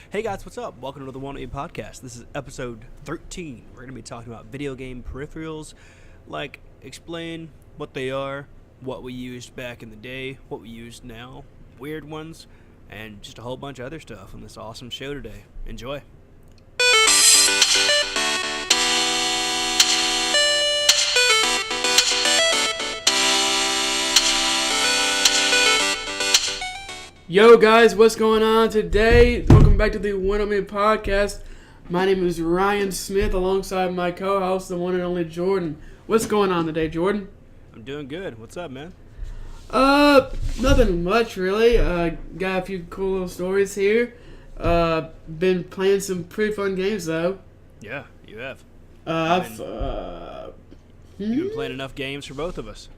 Hey guys, what's up? Welcome to the One Podcast. This is episode 13. We're going to be talking about video game peripherals, like explain what they are, what we used back in the day, what we use now, weird ones, and just a whole bunch of other stuff on this awesome show today. Enjoy. Yo guys, what's going on today? Welcome back to the One Podcast. My name is Ryan Smith alongside my co-host, the one and only Jordan. What's going on today, Jordan? I'm doing good. What's up, man? Nothing much really. Got a few cool little stories here. Been playing some pretty fun games though. Yeah, you have. You've You've been playing enough games for both of us.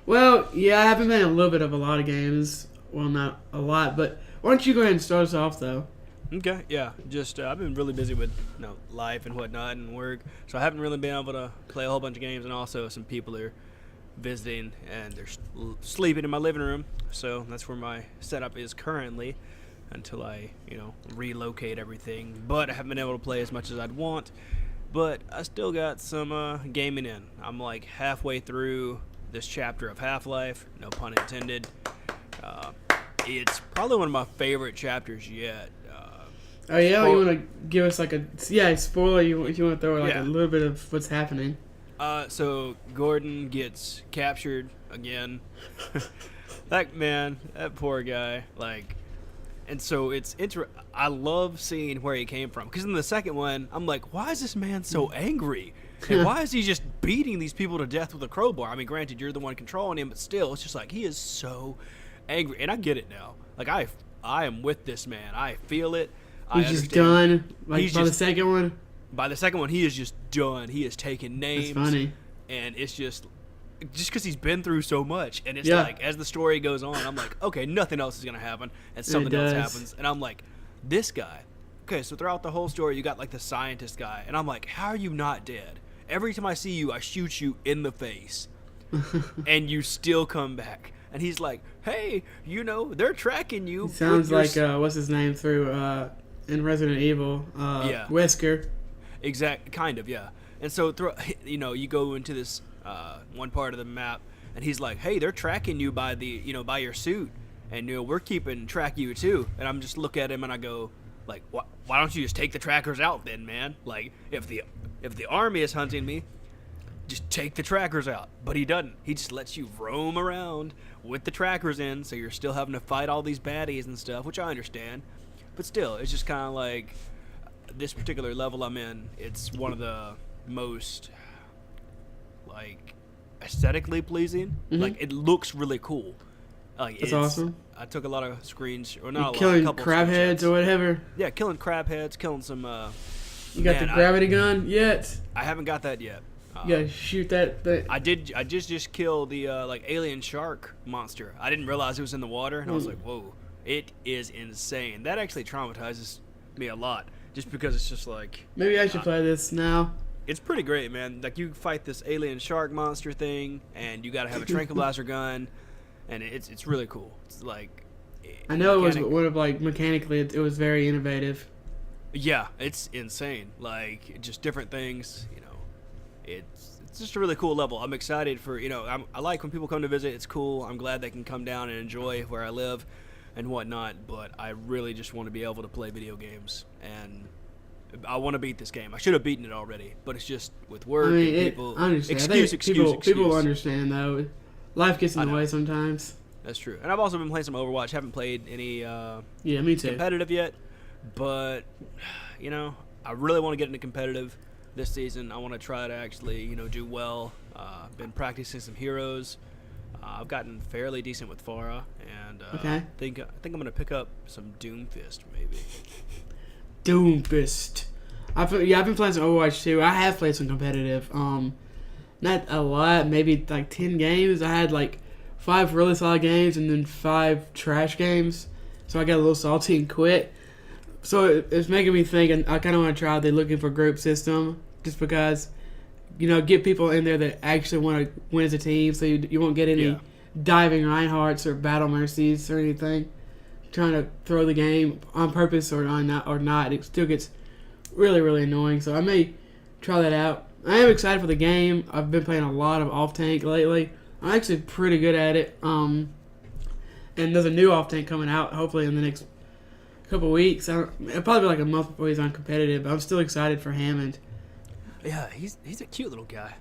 Well, yeah, I have been playing a little bit of a lot of games. Well, not a lot, but why don't you go ahead and start us off, though? Okay, yeah. Just I've been really busy with life and whatnot and work, so I haven't really been able to play a whole bunch of games. And also, some people are visiting and they're sleeping in my living room, so that's where my setup is currently until I relocate everything. But I haven't been able to play as much as I'd want. But I still got some gaming in. I'm like halfway through this chapter of Half-Life, no pun intended. It's probably one of my favorite chapters yet. Oh yeah, you want to give us like a spoiler? You want to throw like a little bit of what's happening? So Gordon gets captured again. That poor guy. And so I love seeing where he came from, because in the second one, I'm like, why is this man so angry? And why is he just beating these people to death with a crowbar? I mean, granted, you're the one controlling him, but still, it's just like he is so angry. And I get it now. Like, I am with this man. I feel it. He's just done. The second one? By the second one, he is just done. He is taking names. That's funny. And it's just because he's been through so much. And it's like, as the story goes on, I'm like, okay, nothing else is going to happen. And something else happens. And I'm like, this guy. Okay, so throughout the whole story, you got like the scientist guy. And I'm like, how are you not dead? Every time I see you, I shoot you in the face. And you still come back. And he's like, hey, they're tracking you. He sounds like, what's his name through in Resident Evil? Wesker. Kind of, yeah. And so, you go into this one part of the map, and he's like, hey, they're tracking you by by your suit. And, we're keeping track of you, too. And I'm just look at him, and I go, like, why don't you just take the trackers out then, man? Like, if the army is hunting me, just take the trackers out. But he doesn't. He just lets you roam around with the trackers in, so you're still having to fight all these baddies and stuff, which I understand. But still, it's just kind of like this particular level I'm in, it's one of the most, aesthetically pleasing. Mm-hmm. Like, it looks really cool. That's awesome. I took a lot of screens, or not You're a lot, killing crab heads or whatever. Yeah, killing crab heads, killing some. You got the gravity gun yet? I haven't got that yet. You gotta shoot that thing. I just killed the alien shark monster. I didn't realize it was in the water, and I was like, whoa, it is insane. That actually traumatizes me a lot, just because it's just like, maybe I should play this now. It's pretty great, man. Like, you fight this alien shark monster thing, and you gotta have a tranquilizer gun, and it's really cool. It's like, I know it was one of mechanically it was very innovative. Yeah, it's insane. Like, just different things, It's just a really cool level. I'm excited for, I like when people come to visit. It's cool. I'm glad they can come down and enjoy where I live and whatnot. But I really just want to be able to play video games. And I want to beat this game. I should have beaten it already. But it's just with work and people. I understand. Excuse. People understand, though. Life gets in the way sometimes. That's true. And I've also been playing some Overwatch. Haven't played any me too. competitive yet. But, I really want to get into competitive. This season, I want to try to actually, do well. Been practicing some heroes. I've gotten fairly decent with Pharah, and I think I'm gonna pick up some Doomfist maybe. Doomfist. I've been playing some Overwatch too. I have played some competitive. Not a lot, maybe 10 games. I had 5 really solid games and then 5 trash games. So I got a little salty and quit. So it's making me think, and I kind of want to try the looking for group system, just because, get people in there that actually want to win as a team, so you won't get any diving Reinhardts or battle Mercies or anything. trying to throw the game on purpose or not, it still gets really, really annoying. So I may try that out. I am excited for the game. I've been playing a lot of off tank lately. I'm actually pretty good at it. And there's a new off tank coming out hopefully in the next couple weeks. It'll probably be like a month before he's on competitive. But I'm still excited for Hammond. Yeah, he's a cute little guy.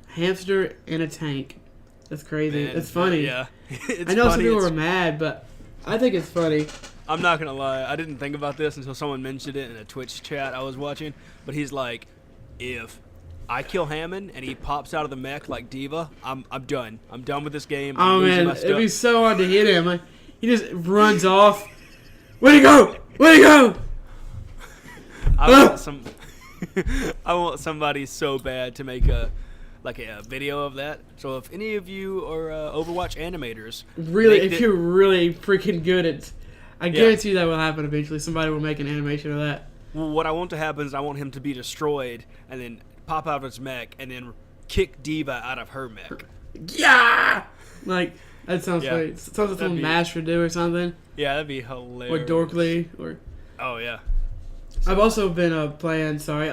Hamster in a tank. That's crazy. Man, it's funny. Yeah. It's I know some funny. people were mad, but I think it's funny. I'm not going to lie. I didn't think about this until someone mentioned it in a Twitch chat I was watching. But he's like, if I kill Hammond and he pops out of the mech like Diva, I'm done. I'm done with this game. I'm Oh, losing man. my It'd stuff. be so hard to hit him. Like, he just runs off. Where'd he go? Where'd he go? I want somebody so bad to make a video of that. So if any of you are Overwatch animators, Really, if you're really freaking good at... I Yeah. guarantee that will happen eventually. Somebody will make an animation of that. well, what I want to happen is I want him to be destroyed and then pop out of his mech and then kick Diva out of her mech. Yeah! Like, that sounds Yeah. funny. It sounds like That'd something be- Mash would do or something. Yeah, that'd be hilarious. Or Dorkly. Or... Oh yeah. I've also been playing... Sorry.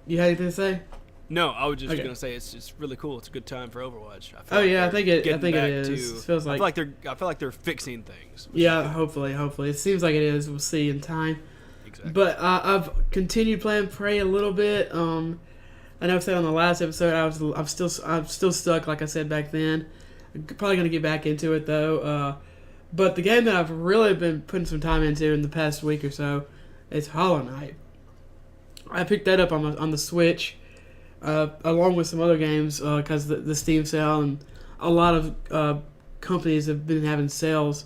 You had anything to say? No, I was just Okay. gonna say it's really cool. It's a good time for Overwatch. I feel Oh, yeah, I they're think it getting back is. to- It feels I like... feel like they're fixing things. Yeah, hopefully. It seems like it is. We'll see in time. Exactly. But I've continued playing Prey a little bit. I know I said on the last episode I'm still stuck, like I said back then. I'm probably gonna get back into it though. But the game that I've really been putting some time into in the past week or so is Hollow Knight. I picked that up on the Switch, along with some other games because the Steam sale and a lot of companies have been having sales.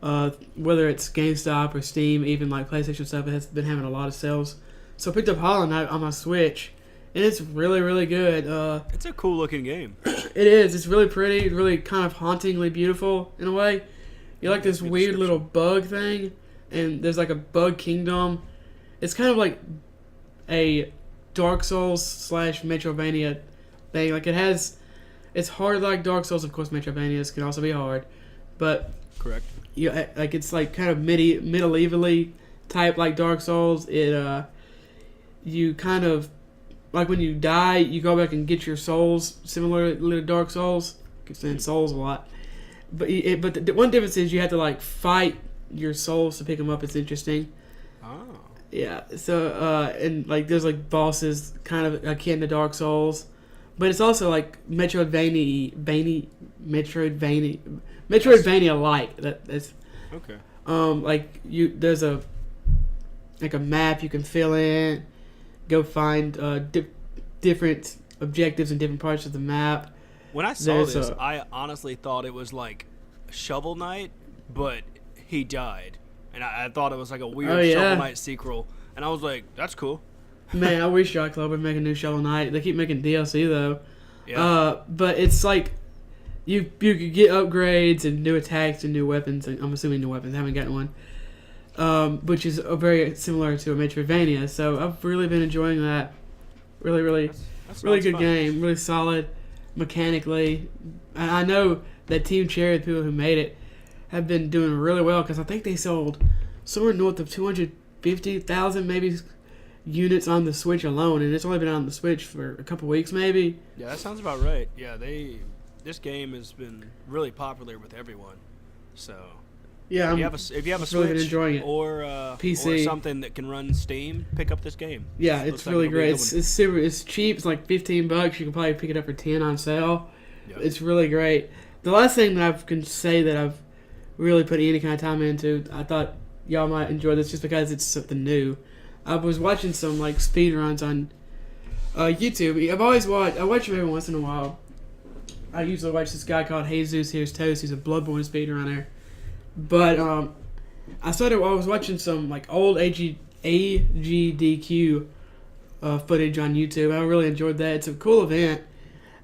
Whether it's GameStop or Steam, even like PlayStation stuff, it has been having a lot of sales. So I picked up Hollow Knight on my Switch, and it's really, really good. It's a cool looking game. It is. It's really pretty. It's really kind of hauntingly beautiful in a way. You're like this Good weird description. little bug thing, and there's like a bug kingdom. It's kind of like a Dark Souls / Metroidvania thing. Like it's hard like Dark Souls. Of course, Metroidvanias can also be hard, but Correct. like it's like kind of medievally type like Dark Souls. You kind of like when you die, you go back and get your souls, similar to Dark Souls. I keep saying souls a lot, but the one difference is you have to like fight your souls to pick them up. It's interesting. Oh. Yeah. So and like there's like bosses kind of akin to Dark Souls, but it's also like Metroidvania like that's Okay. like there's a map you can fill in, go find different objectives in different parts of the map. When I saw There's this, a- I honestly thought it was like Shovel Knight, but he died, and I thought it was like a weird Oh, yeah. Shovel Knight sequel, and I was like, "That's cool." Man, I wish Yacht Club would make a new Shovel Knight. They keep making DLC though. Yeah. But it's like you could get upgrades and new attacks and new weapons. And I'm assuming new weapons. I haven't gotten one. Which is very similar to a Metroidvania. So I've really been enjoying that. Really, really, That really sounds good fun. game. Really solid mechanically. And I know that Team Cherry, the people who made it, have been doing really well because I think they sold somewhere north of 250,000 maybe units on the Switch alone, and it's only been on the Switch for a couple weeks maybe. Yeah, that sounds about right. Yeah, this game has been really popular with everyone. So Yeah, if you have a really been Switch enjoying it. or PC. or something that can run Steam, pick up this game. Yeah, Looks it's like really it'll be a great. good It's one. super. It's cheap. It's like $15. You can probably pick it up for 10 on sale. Yeah. It's really great. The last thing that I can say that I've really put any kind of time into, I thought y'all might enjoy this just because it's something new. I was watching some like speed runs on YouTube. I watch them every once in a while. I usually watch this guy called Jesus Here's Toast. He's a Bloodborne speedrunner. But I was watching some like old AGDQ footage on YouTube. I really enjoyed that. It's a cool event.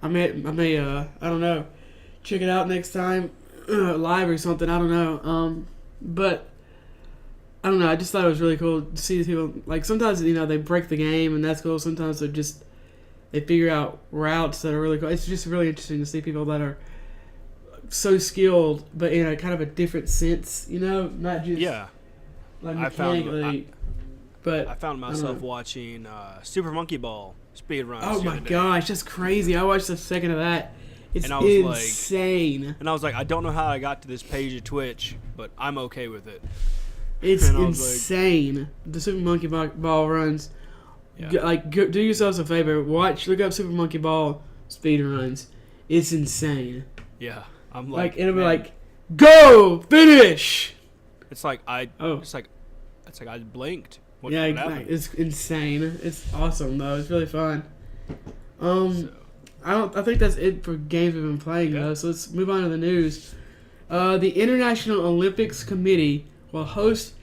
I may I don't know, check it out next time live or something. I don't know. But I don't know. I just thought it was really cool to see these people. Like sometimes they break the game and that's cool. Sometimes they figure out routes that are really cool. It's just really interesting to see people that are so skilled, but in a kind of a different sense, not just like mechanically. I found myself watching Super Monkey Ball speedruns. Oh my gosh, that's crazy! I watched a second of that. It's insane. And I was like, I don't know how I got to this page of Twitch, but I'm okay with it. It's insane. The Super Monkey Ball runs. Yeah. Do yourselves a favor. Look up Super Monkey Ball speedruns. It's insane. Yeah, I'm it'll be like, go finish. It's like I blinked. What exactly. It's insane. It's awesome though. It's really fun. I think that's it for games we've been playing though. So let's move on to the news. The International Olympics Committee will host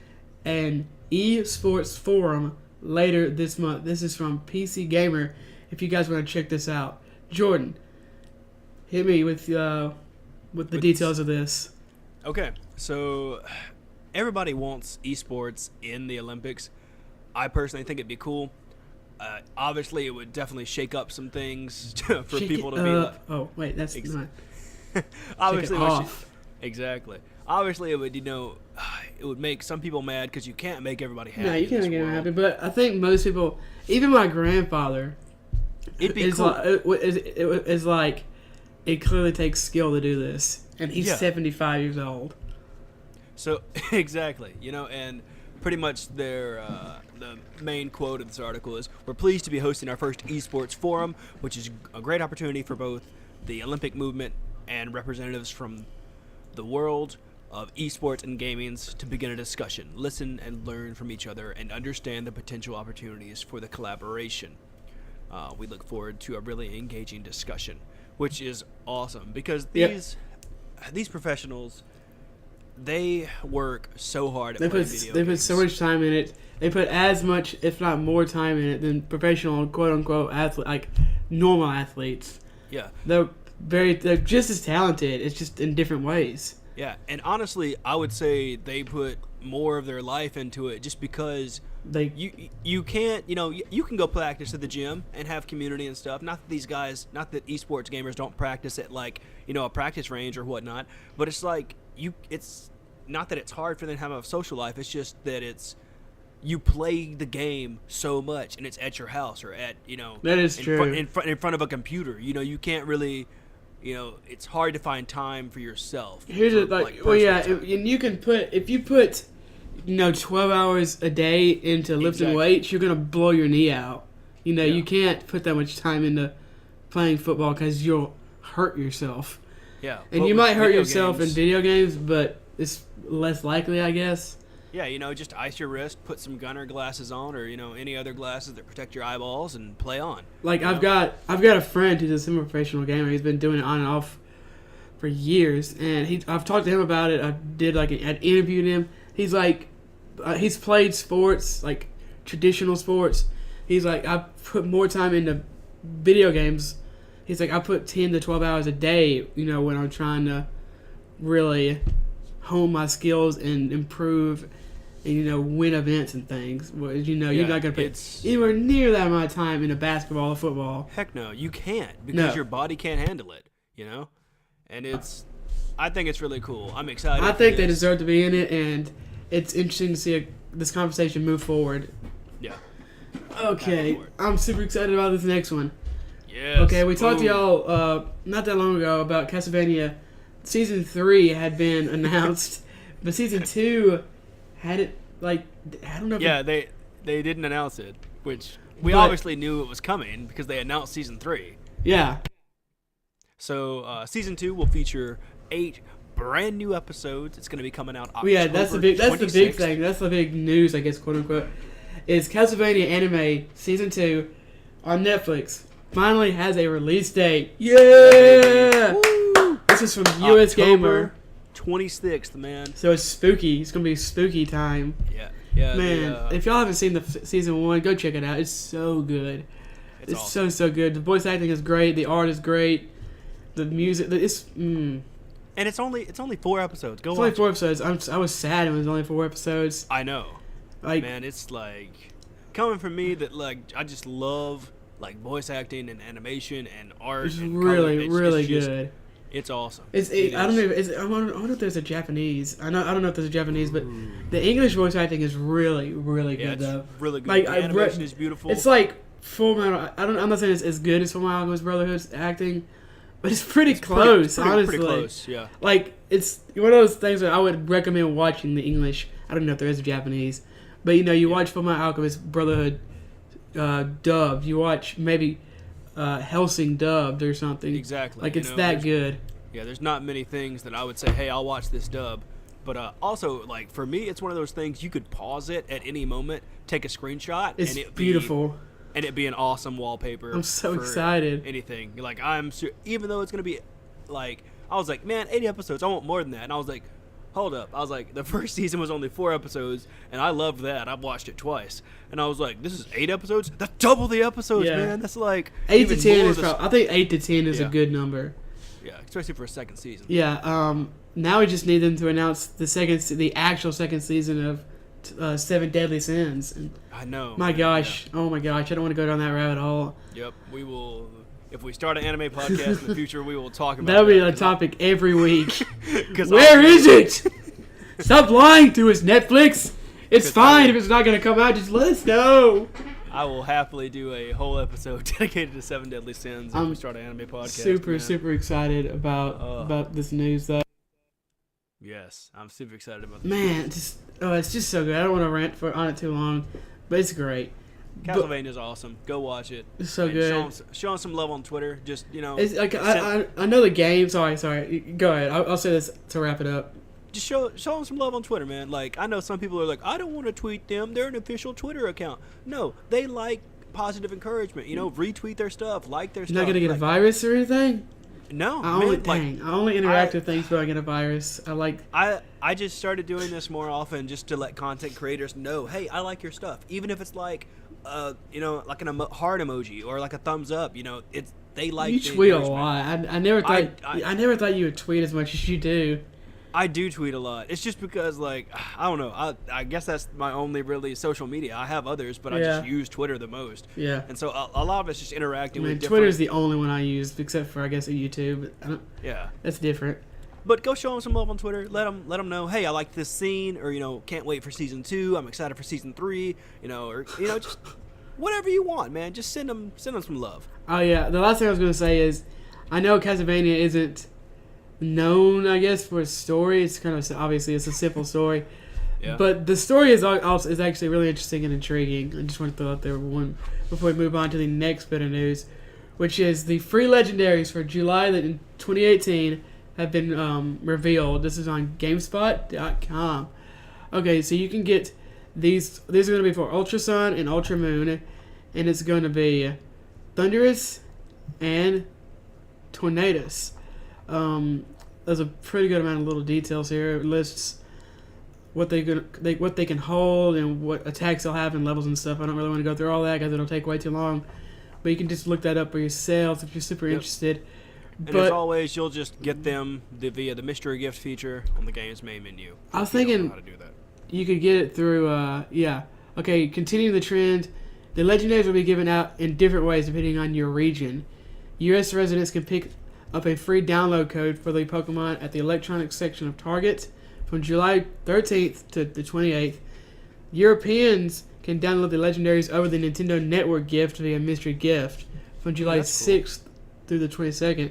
an esports forum later this month. This is from PC Gamer. If you guys want to check this out, Jordan, hit me with the details of this. Okay, so everybody wants esports in the Olympics. I personally think it'd be cool. Obviously, it would definitely shake up some things for people to be like. Oh wait, that's not. Obviously, exactly. Obviously, it would it would make some people mad because you can't make everybody happy. No, you can't make everyone happy. But I think most people, even my grandfather, it'd be cool. It's like it clearly takes skill to do this, and he's 75 years old. So exactly, and pretty much the main quote of this article is, "We're pleased to be hosting our first esports forum, which is a great opportunity for both the Olympic movement and representatives from the world of esports and gamings to begin a discussion, listen and learn from each other, and understand the potential opportunities for the collaboration. We look forward to a really engaging discussion," which is awesome because these professionals, they work so hard at playing video games. They put so much time in it. They put as much, if not more time in it than professional, quote-unquote, normal athletes. Yeah. They're just as talented. It's just in different ways. Yeah, and honestly, I would say they put more of their life into it just because you can't, you can go practice at the gym and have community and stuff. Not that esports gamers don't practice at a practice range or whatnot, but it's like it's not that it's hard for them to have a social life. It's just that you play the game so much and it's at your house or at that is true in front of a computer. You can't really. It's hard to find time for yourself. Here's and you can if you put 12 hours a day into lifting weights, you're gonna blow your knee out. You can't put that much time into playing football because you'll hurt yourself. Yeah, and you might hurt yourself in video games, but it's less likely, I guess. Yeah, just ice your wrist, put some gunner glasses on, or any other glasses that protect your eyeballs, and play on. I've got a friend who's a semi-professional gamer. He's been doing it on and off for years, and I've talked to him about it. I interviewed him. He's like, he's played sports, like traditional sports. He's like, I put more time into video games. He's like, I put 10 to 12 hours a day, when I'm trying to really hone my skills and improve and, win events and things. Well, you're not going to put anywhere near that amount of time into basketball or football. Heck no, you can't because your body can't handle it, And I think it's really cool. I'm excited. I think they deserve to be in it, and it's interesting to see this conversation move forward. Yeah. Okay, I'm super excited about this next one. Yes. Okay, we talked to y'all not that long ago about Castlevania. Season 3 had been announced, but Season 2 had it, I don't know if they didn't announce it, which we obviously knew it was coming because they announced Season 3. Yeah. So, Season 2 will feature 8 brand new episodes. It's going to be coming out October 26th. Yeah, that's the big thing. That's the big news, I guess, quote-unquote, is Castlevania Anime Season 2 on Netflix finally has a release date. Yeah! Woo! This is from US Gamer. 26th, man. So it's spooky. It's going to be spooky time. Yeah. Man, if y'all haven't seen the Season 1, go check it out. It's so good. It's awesome. so good. The voice acting is great. The art is great. The music, And it's only 4 episodes. Go watch it. It's only 4 episodes. I was sad it was only 4 episodes. I know. Man, it's coming from me that I just love voice acting and animation and art. It's really good. It's awesome. I don't know. I wonder if there's a Japanese. I don't know if there's a Japanese, but the English voice acting is really, really good. It's though. really good. Like, the animation is beautiful. It's like Full Metal. I'm not saying it's as good as Full Metal Alchemist Brotherhood's acting, but it's pretty close. Honestly, pretty close. Yeah. Like it's one of those things that I would recommend watching the English. I don't know if there is a Japanese, but you watch Full Metal Alchemist Brotherhood dubbed. You watch maybe Hellsing dubbed or something. Exactly. Like it's that good. Yeah, there's not many things that I would say, hey, I'll watch this dub. But also, like, for me, it's one of those things you could pause it at any moment, take a screenshot, It's and beautiful. And it'd be an awesome wallpaper. I'm so for excited. Anything. Like, even though it's going to be, like, I was like, man, 80 episodes, I want more than that. And I was like, hold up. I was like, the first season was only 4 episodes, and I loved that. I've watched it twice. And I was like, this is 8 episodes? That's double the episodes, man. That's like 8 to 10 is I think 8 to 10 is a good number. Yeah, especially for a second season. Yeah, now we just need them to announce the actual second season of 7 Deadly Sins. And I know. My gosh. Yeah. Oh my gosh, I don't want to go down that rabbit hole. Yep, we will. If we start an anime podcast in the future, we will talk about That'll be a topic every week. Where is it? Stop lying to us, Netflix. It's fine if it's not going to come out. Just let us know. I will happily do a whole episode dedicated to 7 Deadly Sins if we start an anime podcast. Super excited about this news, though. Yes, I'm super excited about this. Man, it's just so good. I don't want to rant on it too long, but it's great. Castlevania is awesome. Go watch it. It's so good. Show them some love on Twitter. Just, It's like, I know the game. Sorry. Go ahead. I'll say this to wrap it up. Just show them some love on Twitter, man. Like, I know some people are like, I don't want to tweet them. They're an official Twitter account. No, they like positive encouragement. Retweet their stuff, like their stuff. You're not gonna get a virus or anything? No, I only interact with things where I get a virus. I just started doing this more often just to let content creators know, hey, I like your stuff, even if it's like, like a heart emoji or like a thumbs up. They like. You tweet a lot. I never thought you would tweet as much as you do. I do tweet a lot. It's just because, like, I don't know. I guess that's my only really social media. I have others, but I just use Twitter the most. Yeah. And so a lot of it's just interacting with different... Twitter's the only one I use, except for, I guess, YouTube. Yeah. That's different. But go show them some love on Twitter. Let them know, hey, I like this scene, or, can't wait for Season 2. I'm excited for Season 3, or, just whatever you want, man. Just send them some love. Oh, yeah. The last thing I was going to say is, I know Castlevania isn't known, I guess, for its story. It's kind of obviously it's a simple story, but the story is actually really interesting and intriguing. I just want to throw out there one before we move on to the next bit of news, which is the free legendaries for July 2018 have been revealed. This is on GameSpot.com. Okay, so you can get these. These are going to be for Ultra Sun and Ultra Moon, and it's going to be Thunderous and Tornadus. There's a pretty good amount of little details here. It lists what they can hold and what attacks they'll have and levels and stuff. I don't really want to go through all that because it'll take way too long. But you can just look that up for yourself if you're super interested. And as always, you'll just get them via the mystery gift feature on the game's main menu. I was thinking how to do that. You could get it through. Okay, continuing the trend. The legendaries will be given out in different ways depending on your region. U.S. residents can pick up a free download code for the Pokemon at the electronics section of Target from July 13th to the 28th. Europeans can download the legendaries over the Nintendo Network gift via mystery gift from July 6th through the 22nd.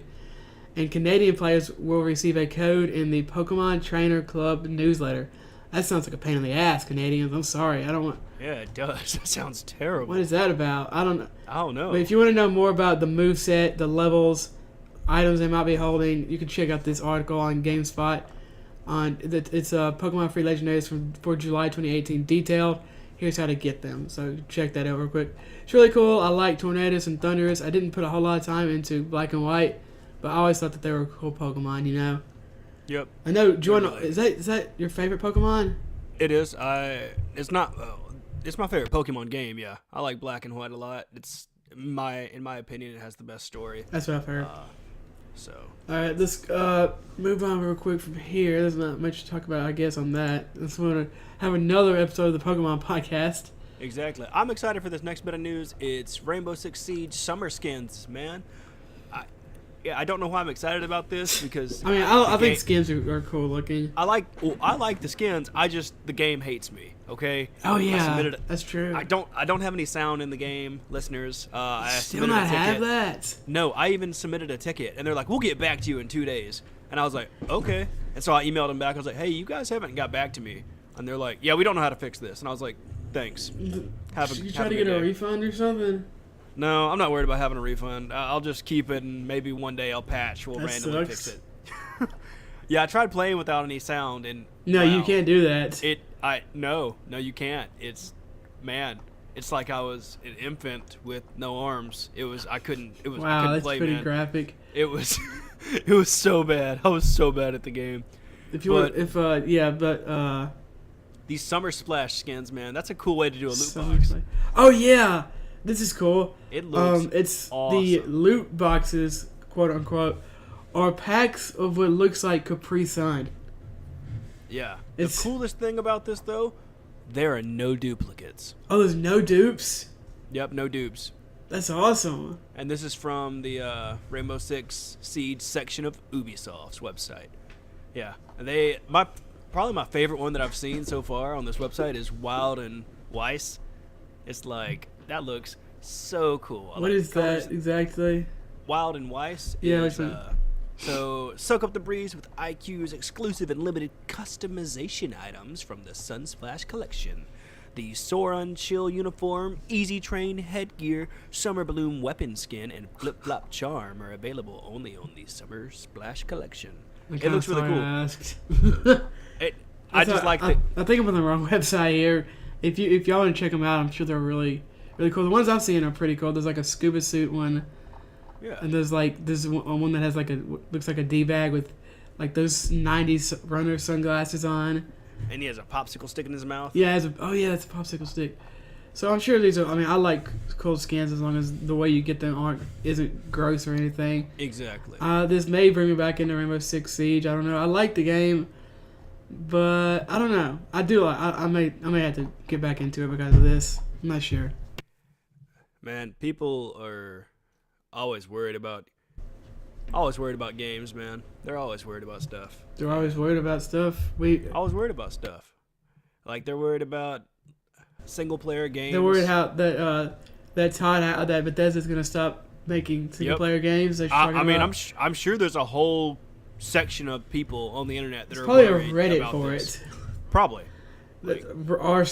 And Canadian players will receive a code in the Pokemon Trainer Club newsletter. That sounds like a pain in the ass, Canadians. I'm sorry. I don't want... Yeah, it does. That sounds terrible. What is that about? I don't know. But if you want to know more about the moveset, the levels, items they might be holding, you can check out this article on GameSpot. It's Pokemon Free Legendaries for July 2018 detailed. Here's how to get them. So check that out real quick. It's really cool. I like Tornadus and Thunderous. I didn't put a whole lot of time into Black and White, but I always thought that they were cool Pokemon, Yep. I know. Do you want to, is that your favorite Pokemon? It is. It's not. It's my favorite Pokemon game. Yeah, I like Black and White a lot. It's in my opinion, it has the best story. That's what I've heard. So. All right, let's move on real quick from here. There's not much to talk about, I guess, on that. I just want to have another episode of the Pokemon podcast. Exactly. I'm excited for this next bit of news. It's Rainbow Six Siege Summer Skins, man. I don't know why I'm excited about this because I mean, I think skins are cool looking. I like the skins. The game hates me. Okay. Oh yeah, that's true. I don't have any sound in the game, listeners. I still not have that. No, I even submitted a ticket, and they're like, "We'll get back to you in 2 days." And I was like, "Okay." And so I emailed them back. I was like, "Hey, you guys haven't got back to me." And they're like, "Yeah, we don't know how to fix this." And I was like, "Thanks." You try to get a refund or something? No, I'm not worried about having a refund. I'll just keep it, and maybe one day I'll patch. We'll randomly fix it. Yeah, I tried playing without any sound, and no, you can't do that. No, you can't. It's like I was an infant with no arms. I couldn't Wow, that's play, pretty man. graphic. It was it was so bad. I was so bad at the game. These Summer Splash skins, man, that's a cool way to do a loot box. Oh yeah, this is cool. It looks it's awesome. The loot boxes, quote unquote, are packs of what looks like Capri Sun. Yeah. The coolest thing about this, though, there are no duplicates. Oh, there's no dupes? Yep, no dupes. That's awesome. And this is from the Rainbow Six Siege section of Ubisoft's website. Yeah. And probably my favorite one that I've seen so far on this website is Wild and Weiss. It's like, that looks so cool. What is that exactly? Wild and Weiss is... So, soak up the breeze with IQ's exclusive and limited customization items from the Sunsplash collection. The Soran Chill uniform, Easy Train headgear, Summer Bloom weapon skin, and Flip Flop charm are available only on the Summer Splash collection. It looks really cool. I think I'm on the wrong website here. If y'all want to check them out, I'm sure they're really, really cool. The ones I've seen are pretty cool. There's like a scuba suit one. Yeah. And there's like this one that has looks like a D-bag with like those 90s runner sunglasses on. And he has a popsicle stick in his mouth. Yeah, that's a popsicle stick. So I'm sure these are. I mean, I like cool skins as long as the way you get them isn't gross or anything. Exactly. This may bring me back into Rainbow Six Siege. I don't know. I like the game, but I don't know. I do. I may have to get back into it because of this. I'm not sure. Man, people are always worried about games, man. They're always worried about stuff. They're always worried about stuff. Always worried about stuff. Like they're worried about single player games. They're worried how that Bethesda's gonna stop making single player games. I'm sure there's a whole section of people on the internet that are probably worried a Reddit about for this. it. Probably. r/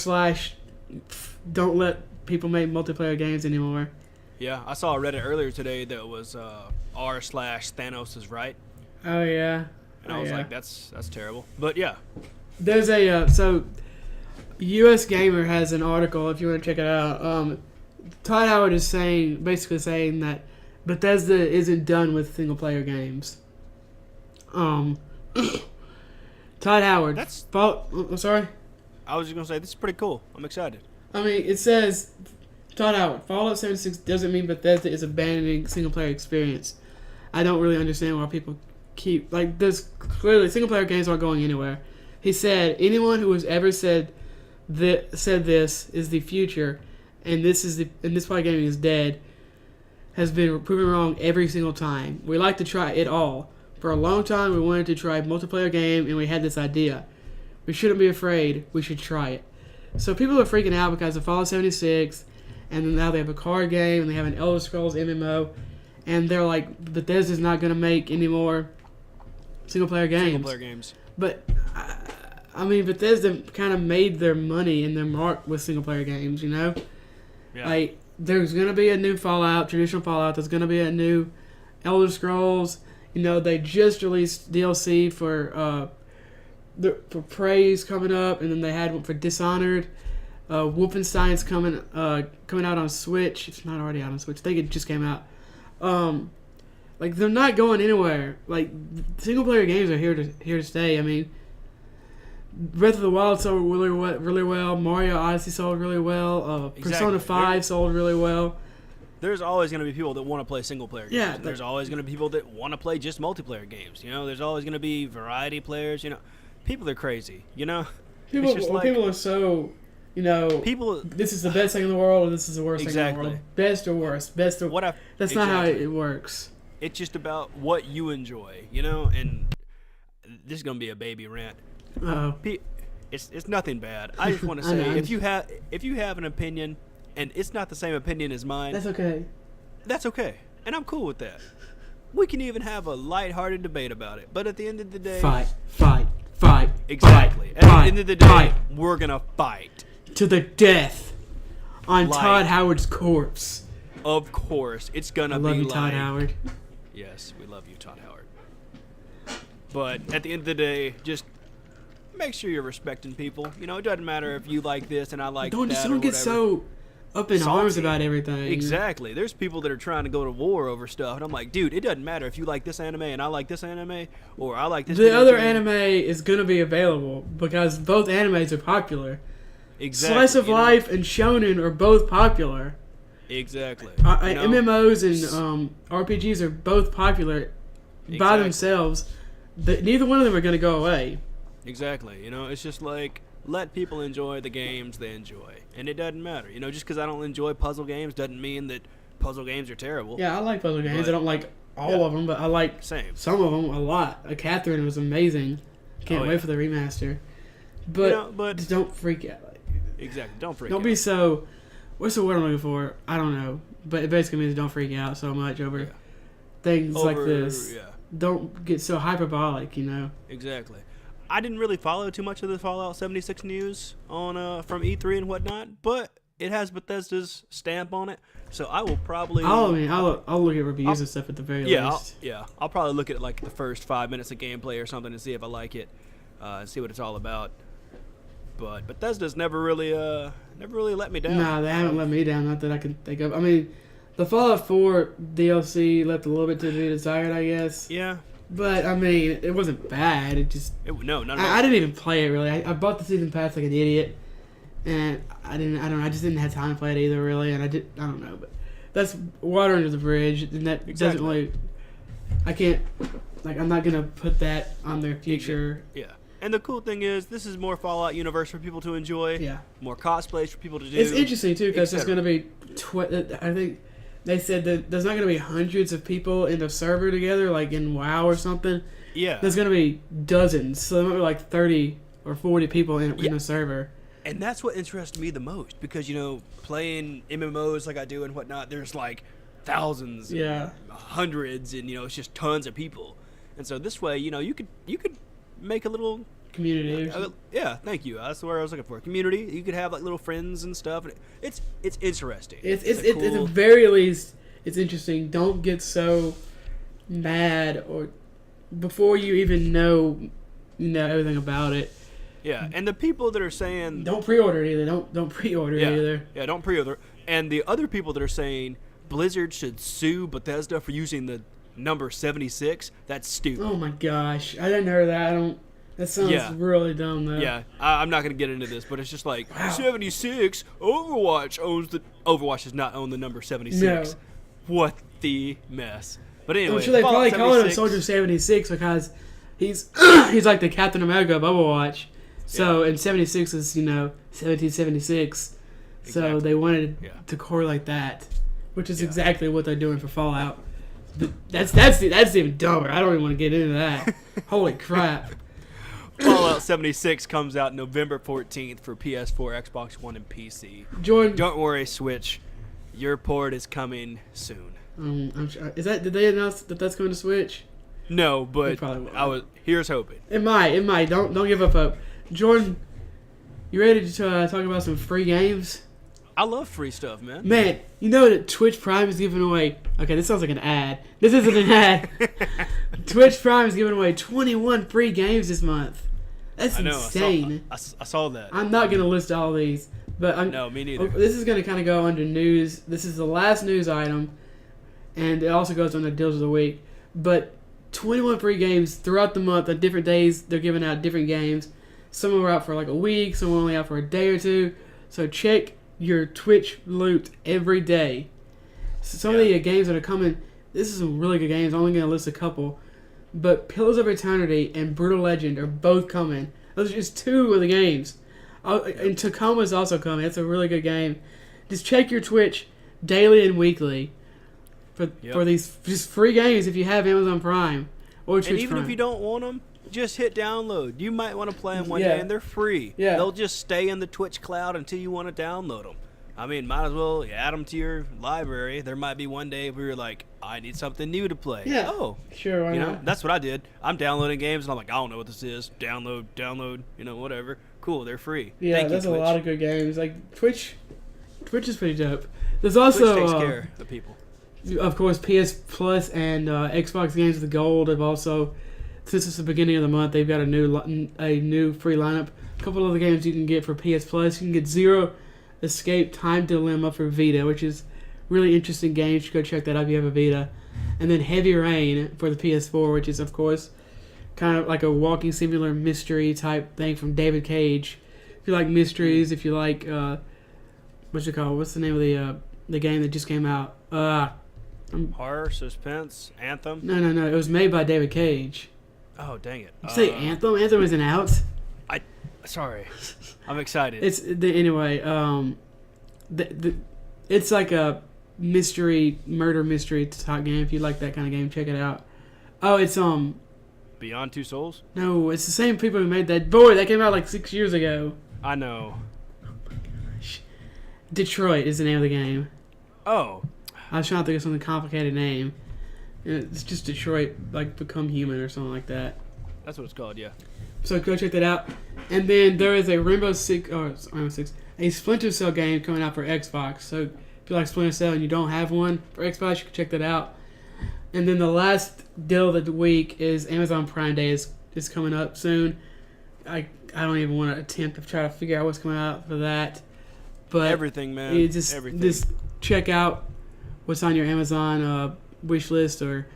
don't let people make multiplayer games anymore. Yeah, I saw a Reddit earlier today that was r/Thanos is right. Oh yeah. And I was like, that's terrible. But yeah. There's a so US Gamer has an article if you want to check it out. Todd Howard is basically saying that Bethesda isn't done with single player games. Todd Howard. I'm sorry. I was just gonna say this is pretty cool. I'm excited. I mean, it says Todd Howard, Fallout 76 doesn't mean Bethesda is abandoning single-player experience. I don't really understand why people keep... there's clearly... Single-player games aren't going anywhere. He said, anyone who has ever said this is the future, and this player gaming is dead, has been proven wrong every single time. We like to try it all. For a long time, we wanted to try a multiplayer game, and we had this idea. We shouldn't be afraid. We should try it. So people are freaking out because of Fallout 76... and now they have a card game, and they have an Elder Scrolls MMO, and they're like, Bethesda's not going to make any more single-player games. But, I mean, Bethesda kind of made their money and their mark with single-player games, you know? Yeah. Like, there's going to be a new Fallout, traditional Fallout. There's going to be a new Elder Scrolls. You know, they just released DLC for Praise coming up, and then they had one for Dishonored. Wolfenstein's coming out on Switch. It's not already out on Switch. I think it just came out. They're not going anywhere. Like, single player games are here to stay. I mean, Breath of the Wild sold really well. Mario Odyssey sold really well. Persona 5 sold really well. There's always going to be people that want to play single player games. Yeah, there's always going to be people that want to play just multiplayer games. You know, there's always going to be variety players. You know, people are crazy. You know, people are so. You know, this is the best thing in the world, or this is the worst thing in the world. Best or worst. That's not how it works. It's just about what you enjoy, you know. And this is gonna be a baby rant. Uh-oh. It's nothing bad. I just want to say, if you have an opinion, and it's not the same opinion as mine, That's okay. that's okay, and I'm cool with that. We can even have a lighthearted debate about it. But at the end of the day, Fight. exactly. At the end of the day, we're gonna fight to the death on Like- Todd Howard's corpse. Of course, it's gonna I be love you, like, Todd Howard. Yes, we love you, Todd Howard. But at the end of the day, just make sure you're respecting people. You know, it doesn't matter if you like this and I like Don't that. get whatever. so up in Salty. arms about everything. Exactly. There's people that are trying to go to war over stuff, and I'm like, dude, it doesn't matter if you like this anime and I like this anime, or I like this. The video other game. anime is going to be available because both animes are popular. Exactly. Slice of you know? Life and Shonen are both popular. Exactly. You know? MMOs and RPGs are both popular by Exactly. themselves. Neither one of them are going to go away. Exactly. You know, it's just like, let people enjoy the games they enjoy, and it doesn't matter. You know, just because I don't enjoy puzzle games doesn't mean that puzzle games are terrible. Yeah, I like puzzle games. But- I don't like all of them, but I like Same. some of them a lot. Catherine was amazing. Can't Oh, wait yeah. for the remaster. But, You know, but- just don't freak out. Exactly. Don't freak Don't out. be so. What's the word I'm looking for? I don't know. But it basically means don't freak out so much over Yeah. things like Over- this. Yeah. Don't get so hyperbolic, you know. Exactly. I didn't really follow too much of the Fallout 76 news on from E3 and whatnot, but it has Bethesda's stamp on it, so I will probably. I'll look at reviews and stuff at the very least. I'll probably look at like the first 5 minutes of gameplay or something to see if I like it, and see what it's all about. But Bethesda's never really let me down. Nah, they haven't let me down. Not that I can think of. I mean, the Fallout 4 DLC left a little bit to be desired, I guess. Yeah. But I mean, it wasn't bad. It just No, not at I all. didn't even play it really. I bought the season pass like an idiot, and I just didn't have time to play it either really. And I don't know, but that's water under the bridge, and that doesn't Exactly. really. I can't. Like, I'm not gonna put that on their future. Yeah. And the cool thing is, this is more Fallout universe for people to enjoy. Yeah. More cosplays for people to do. It's interesting too because there's etc. going to be I think they said that there's not going to be hundreds of people in the server together like in WoW or something. Yeah. There's going to be dozens, so there might be like 30 or 40 people in the server. And that's what interests me the most because, you know, playing MMOs like I do and whatnot, there's like thousands, Yeah. hundreds, and, you know, it's just tons of people. And so this way, you know, you could make a little Community. yeah, thank you. That's the word I was looking for. Community. You could have like little friends and stuff. It's interesting. It's a at the cool- very least it's interesting. Don't get so mad or before you even know everything about it. Yeah, and the people that are saying Don't pre-order it either. Don't pre-order yeah, it either. yeah, don't pre-order. And the other people that are saying Blizzard should sue Bethesda for using the number 76, that's stupid. Oh my gosh, I didn't hear that. That sounds Yeah. really dumb though. Yeah, I'm not gonna get into this, but it's just like 76. Overwatch does not own the number 76. No. What the mess? But anyway, I'm sure they Fallout probably call him 76 Soldier 76 because he's he's like the Captain America of Overwatch. So and 76 is 1776. So Exactly. they wanted Yeah. to correlate that, which is Yeah. exactly what they're doing for Fallout. But that's even dumber. I don't even want to get into that. Holy crap! Fallout 76 comes out November 14th for PS4, Xbox One, and PC. Jordan, Don't worry, Switch. Your port is coming soon. I'm sure, did they announce that that's going to Switch? No, but It probably won't. here's hoping. It might. Don't give up hope. Jordan, you ready to talk about some free games? I love free stuff, man. Man, you know that Twitch Prime is giving away... Okay, this sounds like an ad. This isn't an ad. Twitch Prime is giving away 21 free games this month. That's I know. insane. I saw that. I'm not going to list all these, but No, me neither. This is going to kind of go under news. This is the last news item, and it also goes under deals of the week. But 21 free games throughout the month on different days. They're giving out different games. Some are out for like a week. Some are only out for a day or two. So check your Twitch loot every day. Some of the games that are coming, this is some really good games. I'm only going to list a couple. But Pillars of Eternity and Brutal Legend are both coming. Those are just two of the games. And Tacoma is also coming. It's a really good game. Just check your Twitch daily and weekly. for these just free games if you have Amazon Prime or Twitch And even Prime. if you don't want them, just hit download. You might want to play them one day, and they're free. Yeah. They'll just stay in the Twitch cloud until you want to download them. I mean, might as well add them to your library. There might be one day where you're like, I need something new to play. Yeah. Oh, sure, why you know, not? that's what I did. I'm downloading games, and I'm like, I don't know what this is. Download, whatever. Cool, they're free. Yeah, Thank there's you, a Twitch. lot of good games. Like Twitch is pretty dope. There's also Twitch takes care of people. of course, PS Plus and Xbox games with gold have also, since it's the beginning of the month, they've got a new free lineup. A couple of the games you can get for PS Plus. You can get Zero Escape Time Dilemma for Vita, which is really interesting game. You should go check that out if you have a Vita. And then Heavy Rain for the PS4, which is, of course, kind of like a walking simulator mystery type thing from David Cage. If you like mysteries, if you like, what's it called? What's the name of the game that just came out? Horror, suspense, Anthem. No. It was made by David Cage. Oh, dang it. Did you say Anthem? Anthem isn't out. Sorry. I'm excited. Anyway. It's like a murder mystery type game. If you like that kind of game, check it out. Oh, it's Beyond Two Souls? No, it's the same people who made that. Boy, that came out like 6 years ago. I know. Detroit is the name of the game. Oh. I was trying to think of something complicated name. It's just Detroit, like Become Human or something like that. That's what it's called, yeah. So go check that out. And then there is a Rainbow Six, a Splinter Cell game coming out for Xbox. So if you like Splinter Cell and you don't have one for Xbox, you can check that out. And then the last deal of the week is Amazon Prime Day is coming up soon. I don't even want to attempt to try to figure out what's coming out for that. But everything, man. Everything. Just check out what's on your Amazon wish list or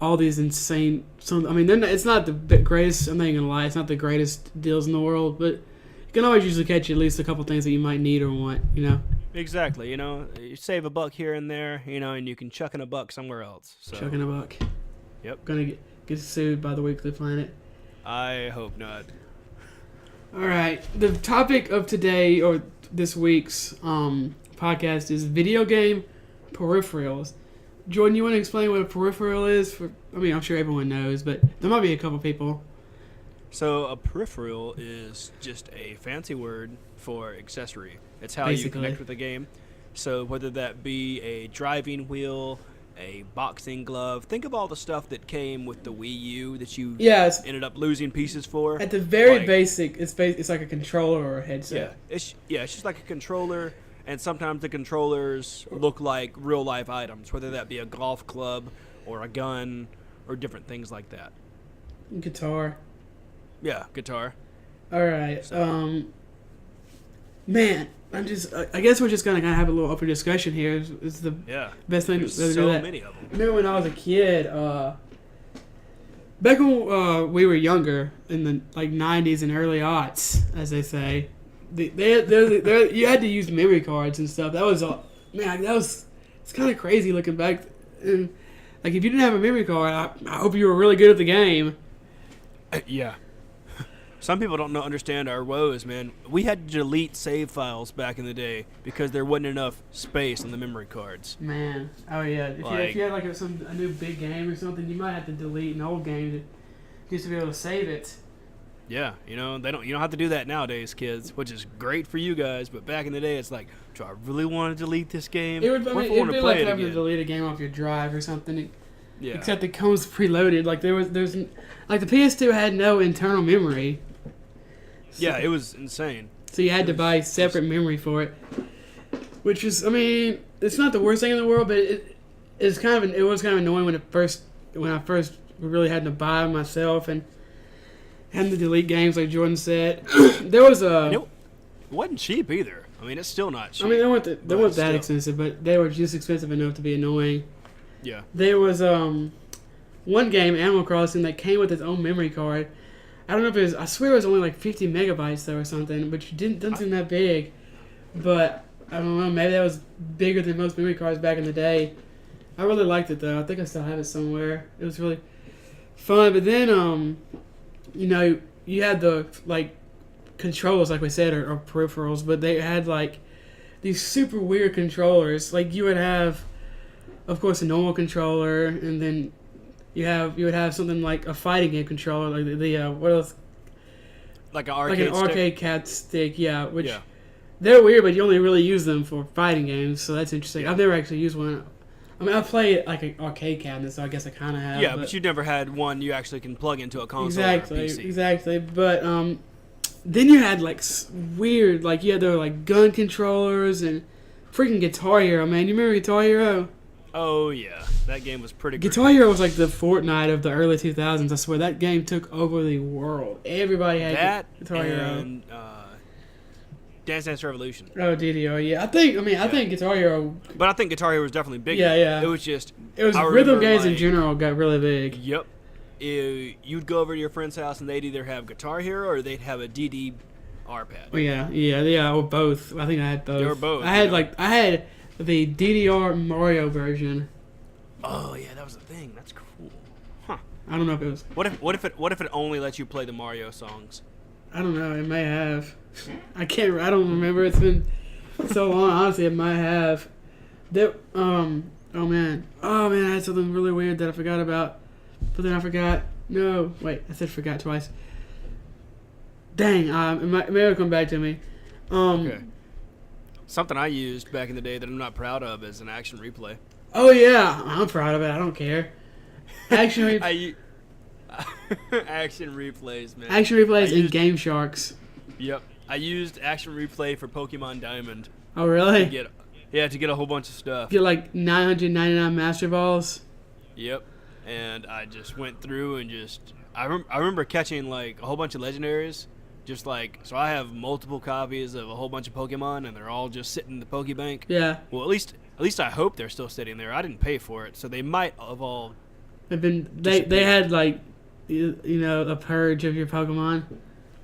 all these insane. It's not the greatest. I'm not even gonna lie. It's not the greatest deals in the world, but you can always usually catch at least a couple things that you might need or want. You know. Exactly. You know, you save $1 here and there. You know, and you can chuck in $1 somewhere else. So. Chuck in $1. Yep. Gonna get sued by the Weekly Planet. I hope not. All right. The topic of today or this week's podcast is video game peripherals. Jordan, you want to explain what a peripheral is? I'm sure everyone knows, but there might be a couple people. So a peripheral is just a fancy word for accessory. It's how Basically. you connect with the game. So whether that be a driving wheel, a boxing glove, think of all the stuff that came with the Wii U that you ended up losing pieces for. At the very basic, it's like a controller or a headset. Yeah, it's just like a controller. And sometimes the controllers look like real-life items, whether that be a golf club or a gun or different things like that. Guitar. Yeah, guitar. All right. So. Man, I guess we're just going to kind of have a little open discussion here. It's the best thing to do that. Many of them. I remember when I was a kid, back when we were younger, in the 90s and early aughts, as they say, you had to use memory cards and stuff. That was it's kind of crazy looking back. And, if you didn't have a memory card, I hope you were really good at the game. Yeah. Some people don't understand our woes, man. We had to delete save files back in the day because there wasn't enough space on the memory cards. Man, oh yeah. If you had a new big game or something, you might have to delete an old game just to be able to save it. Yeah, you don't have to do that nowadays, kids, which is great for you guys. But back in the day, it's like, do I really want to delete this game? It'd be like having to delete a game off your drive or something. Yeah. Except it comes preloaded. There's the PS2 had no internal memory. Yeah, it was insane. So you had to buy separate memory for it, which is, it's not the worst thing in the world, but it was kind of annoying when I first really had to buy myself and having to delete games like Jordan said. There was it wasn't cheap either. It's still not cheap. They weren't that expensive, but they were just expensive enough to be annoying. Yeah. There was one game, Animal Crossing, that came with its own memory card. I don't know if I swear it was only 50 megabytes though or something, but it doesn't seem that big. But I don't know, maybe that was bigger than most memory cards back in the day. I really liked it though. I think I still have it somewhere. It was really fun. But then you had the controllers, like we said, or peripherals, but they had these super weird controllers. You would have of course, a normal controller, and then you would have something like a fighting game controller, like the what else? Like an arcade cat stick, yeah. Which they're weird, but you only really use them for fighting games, so that's interesting. Yeah. I've never actually used one. I mean, I play like an arcade cabinet, so I guess I kind of have. Yeah, but you never had one you actually can plug into a console exactly, or a PC. Exactly. But then you had like weird, like you had their like gun controllers and freaking Guitar Hero, man. You remember Guitar Hero? Oh yeah, that game was pretty good. Guitar Hero was like the Fortnite of the early 2000s. I swear that game took over the world. Everybody had that Guitar Hero. And Dance Dance Revolution. Oh, DDR, yeah. I think Guitar Hero. But I think Guitar Hero was definitely bigger. Yeah. It was just. Rhythm games in general got really big. Yep. You'd go over to your friend's house and they'd either have Guitar Hero or they'd have a DDR pad. Oh, yeah, or both. I think I had both. They were both. I had the DDR Mario version. Oh yeah, that was a thing. That's cool. Huh. I don't know if it was. What if it only lets you play the Mario songs? I don't know. It may have. I don't remember. It's been so long. Honestly, it might have. Oh man, I had something really weird that I forgot about, but then I forgot. No, wait, I said forgot twice. Dang, it may have come back to me. Okay. Something I used back in the day that I'm not proud of is an action replay. Oh yeah, I'm proud of it. I don't care. Action replays, Action replays, man. Action replays and Game Sharks. Yep. I used action replay for Pokemon Diamond. Oh really? To get a whole bunch of stuff. Get like 999 Master Balls. Yep. And I just went through and I remember catching like a whole bunch of legendaries. Just like, so I have multiple copies of a whole bunch of Pokemon and they're all just sitting in the Pokebank. Yeah. Well, at least I hope they're still sitting there. I didn't pay for it, so they might have all. They had like, a purge of your Pokemon.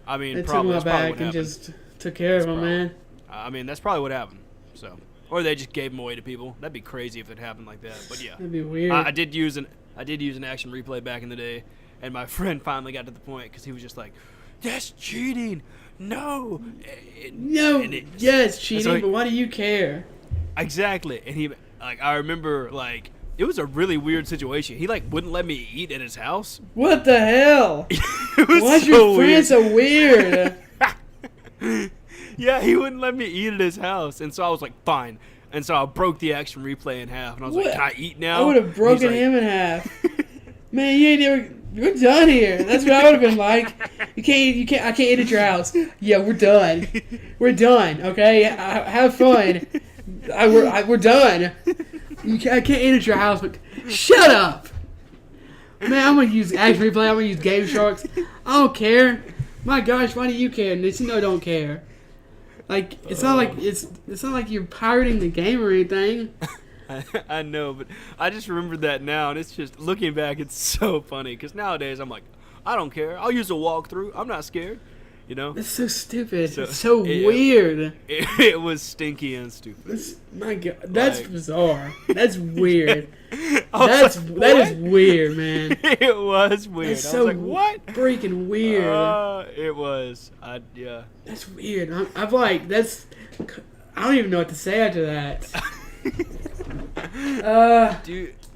I mean, they probably took them back and just took care of them, man. I mean, that's probably what happened. So, or they just gave them away to people. That'd be crazy if it happened like that. But yeah, that'd be weird. I did use an action replay back in the day, and my friend finally got to the point because he was just like, "That's cheating! No, it's cheating, but why do you care?" Exactly, and I remember it was a really weird situation. He wouldn't let me eat at his house. What the hell? Why's your friend so weird? Yeah, he wouldn't let me eat at his house, and so I was like, fine. And so I broke the action replay in half, and I was like, can I eat now? I would have broken him in half. Man, you're done here. That's what I would have been like. I can't eat at your house. Yeah, we're done. We're done. Okay, have fun. We're done. I can't eat at your house, but shut up. Man, I'm gonna use action replay. I'm gonna use Game Sharks. I don't care. My gosh, why do you care? Nintendo don't care. It's not like you're pirating the game or anything. I know, but I just remembered that now, and it's just looking back, it's so funny because nowadays I'm like, I don't care. I'll use a walkthrough. I'm not scared. It's so stupid. It's so weird. It was stinky and stupid. My God, that's bizarre. That's weird. That is weird, man. It was weird. That's I was like, what? Freaking weird. It was. Yeah. That's weird. I don't even know what to say after that.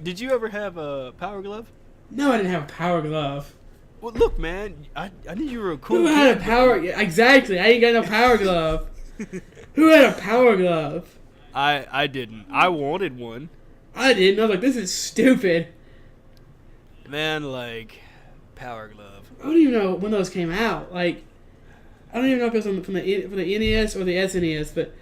Did you ever have a Power Glove? No, I didn't have a Power Glove. Well, look, man, I knew you were a cool Who had a Power... Exactly, I ain't got no Power Glove. Who had a Power Glove? I didn't. I wanted one. I didn't. I was like, this is stupid. Man, Power Glove. I don't even know when those came out. I don't even know if it was from the NES or the SNES, but...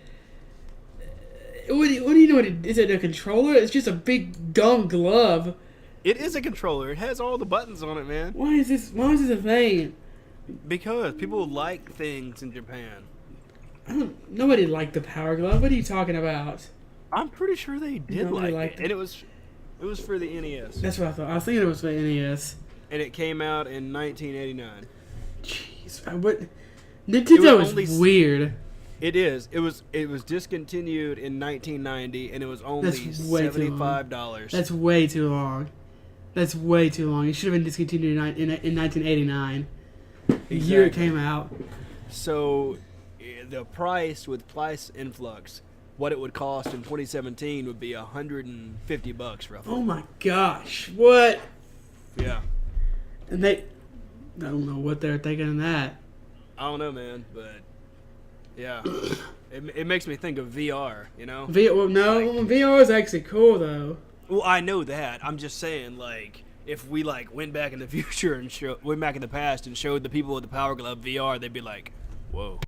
What do you know what it is? Is it a controller? It's just a big, dumb glove. It is a controller. It has all the buttons on it, man. Why is this a thing? Because people like things in Japan. Nobody liked the Power Glove. What are you talking about? I'm pretty sure they did like it. And it was for the NES. That's what I thought. I was thinking it was for the NES. And it came out in 1989. Jeez, what? Nintendo was weird. It is. It was discontinued in 1990, and it was only $75. That's way too long. That's way too long. It should have been discontinued in 1989. The year it came out. So, the price with price influx, what it would cost in 2017 would be $150 roughly. Oh my gosh! What? Yeah. And I don't know what they're thinking of that. I don't know, man, but yeah, it makes me think of VR. Well, no, VR is actually cool though. Well, I know that. I'm just saying, like, if we went back in the future and went back in the past and showed the people with the Power Glove VR, they'd be like, "Whoa."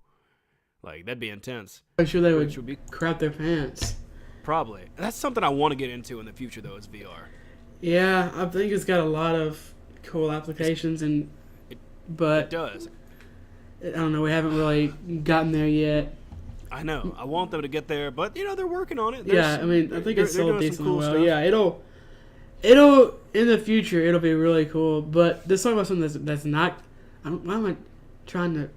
Like, that'd be intense. I'm sure they would be crap their pants. Probably. That's something I want to get into in the future, though, is VR. Yeah, I think it's got a lot of cool applications, but it does. I don't know. We haven't really gotten there yet. I know. I want them to get there, but they're working on it. I mean, I think it's still decently well. Stuff. Yeah, it'll in the future it'll be really cool. But let's talk about something that's not. Why am I trying to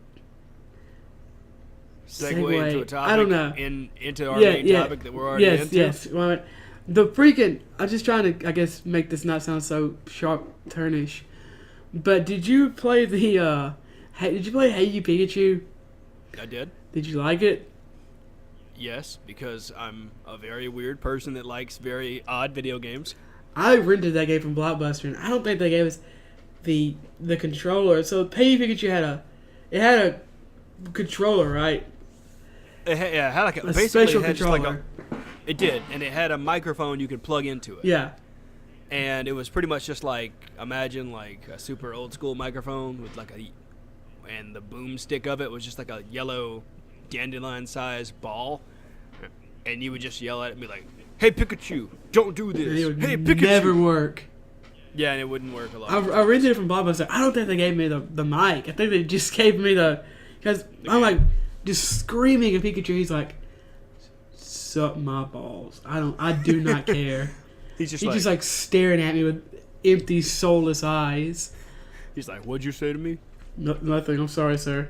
segue into a topic? I don't know. Into our main topic that we're already into. Yes. Well, the freaking. I'm just trying to, I guess, make this not sound so sharp turnish. But did you play the? Did you play Hey You Pikachu? I did. Did you like it? Yes, because I'm a very weird person that likes very odd video games. I rented that game from Blockbuster, and I don't think they gave us the controller. So Hey You Pikachu had a controller, right? It had like a basically special it had controller. It did, and it had a microphone you could plug into it. Yeah. And it was pretty much just like, imagine like a super old school microphone with and the boomstick of it was just like a yellow dandelion-sized ball, and you would just yell at it and be like, "Hey Pikachu, don't do this! It would Hey Pikachu!" never work. Yeah, and it wouldn't work a lot. I rented it from Blockbuster. I don't think they gave me the mic. I think they just gave me because I'm like just screaming at Pikachu. He's like, "Suck my balls! I do not care." He's just just like staring at me with empty, soulless eyes. He's like, "What'd you say to me?" No, nothing. I'm sorry, sir.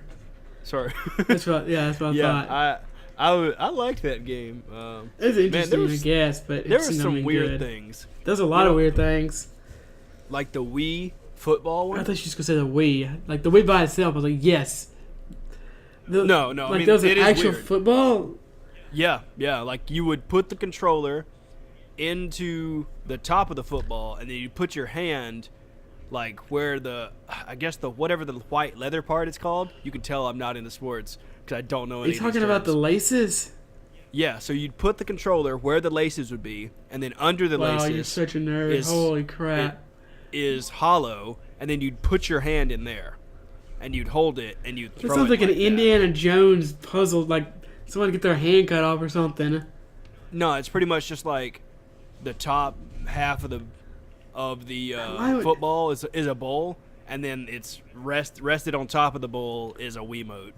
Sorry. That's what I thought. I liked that game. It's interesting, I guess, but there were some weird things. There's a lot of weird things. Like the Wii football one. I thought she was gonna say the Wii. Like the Wii by itself. I was like, yes. No. Like I mean, there was an it is actual weird. football. Yeah. Like you would put the controller into the top of the football, and then you put your hand like where whatever the white leather part is called. You can tell I'm not into sports because I don't know any. Are you talking about the laces? Yeah, so you'd put the controller where the laces would be, and then under the laces. Wow, you're such a nerd. Holy crap. Is hollow, and then you'd put your hand in there, and you'd hold it, and you'd throw it. It sounds like an that. Indiana Jones puzzle, like someone get their hand cut off or something. No, it's pretty much just like the top half of the football is a bowl, and then it's rested on top of the bowl is a Wiimote.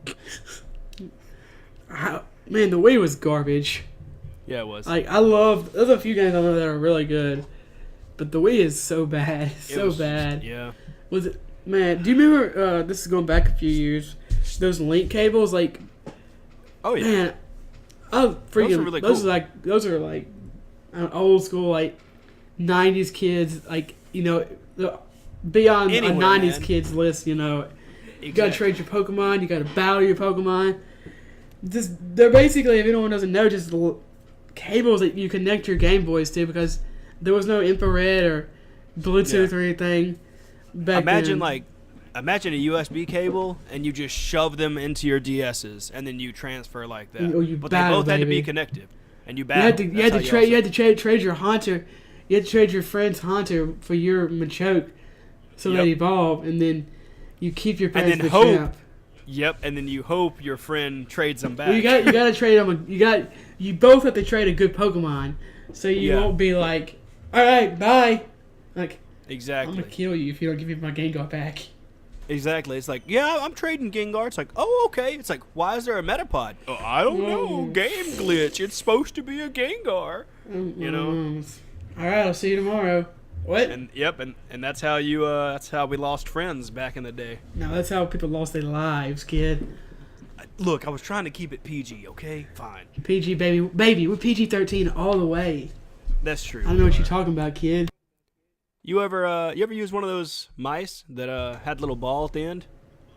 Man, the Wii was garbage. Yeah, it was. Like there's a few games I know that are really good, but the Wii is so bad, bad. Yeah. Was it? Man, do you remember? This is going back a few years. Those link cables, like. Oh yeah. Man, oh freaking! Those are really cool. Those are like old school, like 90s kids, like beyond a 90s kids list. Exactly. You gotta trade your Pokemon. You gotta battle your Pokemon. They're basically, if anyone doesn't know, just cables that you connect your Game Boys to, because there was no infrared or Bluetooth or anything back then. Imagine a USB cable, and you just shove them into your DSs, and then you transfer like that. But they both had to be connected, and you battle. You had to trade your Haunter. You had to trade your friend's Haunter for your Machoke, so they evolve, and then you keep your friend's Machamp. Yep, and then you hope your friend trades them back. Well, you got to trade them. You both have to trade a good Pokemon, so you won't be like, all right, bye. Like, exactly. I'm gonna kill you if you don't give me my Gengar back. Exactly. It's like, yeah, I'm trading Gengar. It's like, oh, okay. It's like, why is there a Metapod? Oh, I don't know. Game glitch. It's supposed to be a Gengar. All right, I'll see you tomorrow. What? And that's how that's how we lost friends back in the day. No, that's how people lost their lives, kid. Look, I was trying to keep it PG, okay? Fine. PG, baby, we're PG-13 all the way. That's true. I don't know what you're talking about, kid. You ever use one of those mice that had a little ball at the end,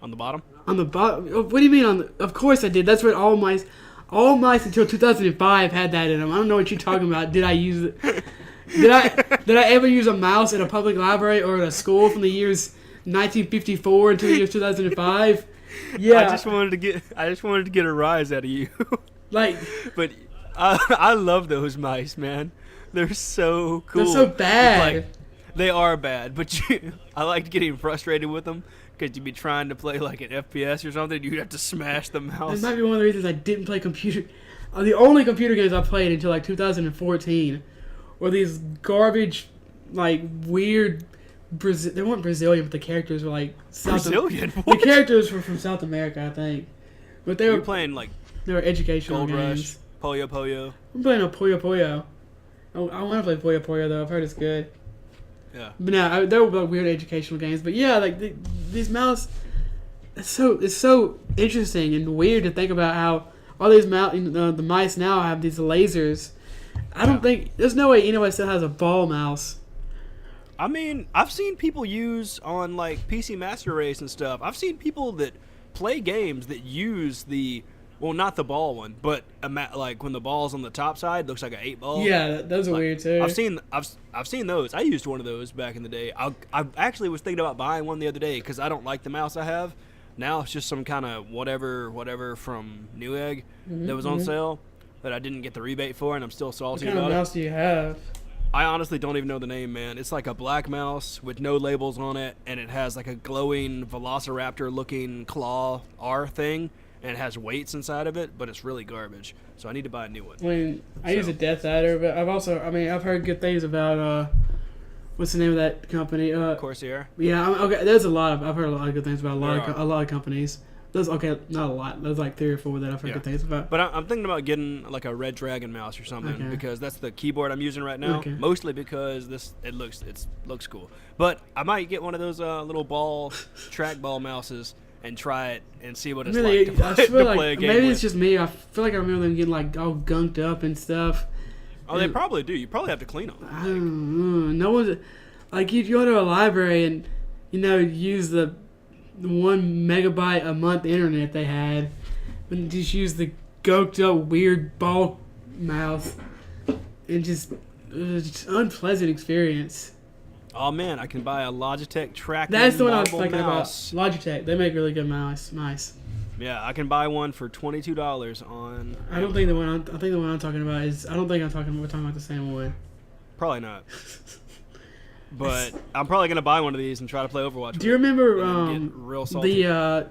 on the bottom? On the bottom? What do you mean on the? Of course I did. That's what all mice. All mice until 2005 had that in them. I don't know what you're talking about. Did I use it? Did I ever use a mouse in a public library or at a school from the years 1954 until the year 2005? Yeah. I just wanted to get a rise out of you. Like, but I love those mice, man. They're so cool. they're so bad. Like, they are bad, but I liked getting frustrated with them because you'd be trying to play like an FPS or something. You'd have to smash the mouse. That might be one of the reasons I didn't play computer. The only computer games I played until like 2014 were these garbage, like weird. They weren't Brazilian, but the characters were like Brazilian. The characters were from South America, I think. But they were playing like they were educational Gold games. Rush, Puyo Puyo. I'm playing a Puyo Puyo. Oh, I want to play Puyo Puyo though. I've heard it's good. Yeah. But no, they were like weird educational games. But yeah, like these mouse, it's so interesting and weird to think about how all these the mice now have these lasers. I don't think there's no way anybody still has a ball mouse. I mean, I've seen people use on like PC Master Race and stuff. I've seen people that play games that use not the ball one, but like when the ball's on the top side, looks like an 8-ball. Yeah, those are like, weird too. I've seen those. I used one of those back in the day. I actually was thinking about buying one the other day because I don't like the mouse I have. Now it's just some kind of whatever from Newegg that was on sale that I didn't get the rebate for, and I'm still salty about it. What kind of mouse do you have? I honestly don't even know the name, man. It's like a black mouse with no labels on it, and it has like a glowing velociraptor-looking claw R thing, and it has weights inside of it, but it's really garbage. So I need to buy a new one. I use a Death Adder, but I've heard good things about what's the name of that company? Corsair. Yeah, okay. I've heard a lot of good things about a lot of companies. There's not a lot. There's like 3 or 4 that I've heard good things about. But I'm thinking about getting like a Red Dragon mouse or something because that's the keyboard I'm using right now. Okay. Mostly because it looks cool. But I might get one of those little trackball mouses and try it and see what it's like to play a game maybe with. It's just me. I feel like I remember them getting like all gunked up and stuff. Oh, they probably do. You probably have to clean them. I don't know. No one's like you go to a library and use the 1 megabyte a month internet they had, and just use the goked up weird ball mouse, and just unpleasant experience. Oh man, I can buy a Logitech track. That's the one I was thinking about. Logitech, they make really good mouse. Nice. Yeah, I can buy one for $22 on. I don't think the one I'm talking about is. I don't think we're talking about the same one. Probably not. But I'm probably gonna buy one of these and try to play Overwatch. Do you remember real salty. I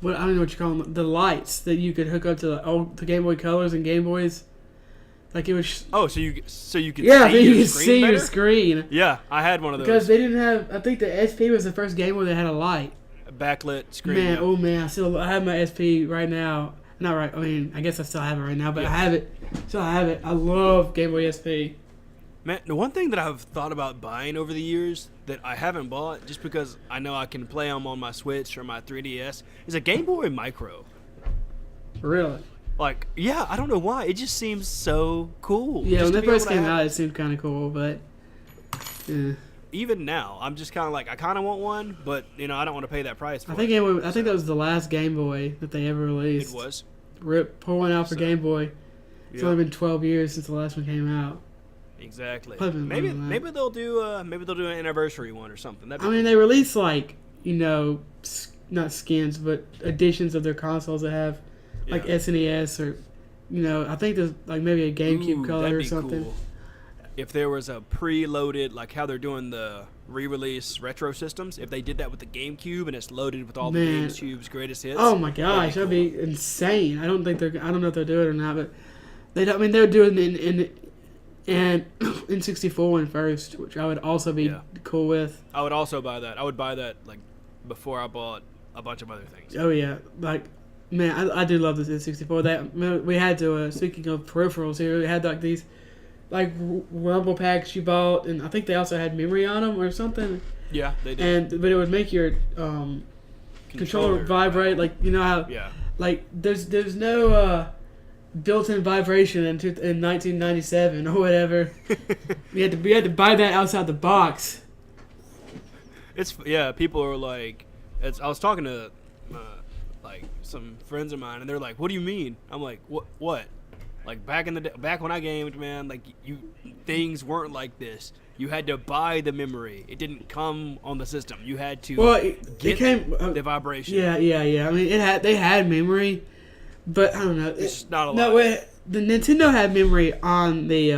don't know what you call them, the lights that you could hook up to the Game Boy Colors and Game Boys? Like it was. Oh, so you could see your screen. Yeah, I had one of those because they didn't have. I think the SP was the first game where they had a light. A backlit screen. Man, yeah. oh man, I have my SP right now. Not right. I mean, I guess I still have it right now, but I have it. Still have it. I love Game Boy SP. Man, the one thing that I've thought about buying over the years that I haven't bought just because I know I can play them on my Switch or my 3DS is a Game Boy Micro. Really? Like, yeah, I don't know why. It just seems so cool. Yeah, when they first came out, it seemed kind of cool, but... Even now, I'm just kind of like, I kind of want one, but, I don't want to pay that price for I think that was the last Game Boy that they ever released. It was? Pour one out for Game Boy. It's only been 12 years since the last one came out. Exactly. Maybe they'll do an anniversary one or something. They release like not skins but editions of their consoles that have like SNES or I think there's like maybe a GameCube color or something. Cool. If there was a preloaded like how they're doing the re-release retro systems, if they did that with the GameCube and it's loaded with all the GameCube's greatest hits. Oh my gosh, that'd be insane. I don't know if they'll do it or not, but they're doing it in N64 one first, which I would also be cool with. I would also buy that. I would buy that like before I bought a bunch of other things. Oh yeah, like man, I do love this N64. That we had to. Speaking of peripherals here, we had like these like rumble packs you bought, and I think they also had memory on them or something. Yeah, they did. But it would make your controller vibrate, like how like there's no. Built-in vibration in 1997 or whatever. we had to buy that outside the box. People are like, I was talking to like some friends of mine, and they're like, "What do you mean?" I'm like, "What? Like back in the day, back when I gamed, man, like things weren't like this. You had to buy the memory. It didn't come on the system. You had to it came the vibration. Yeah. I mean, they had memory, but I don't know. It's not a lot. No, the Nintendo had memory on the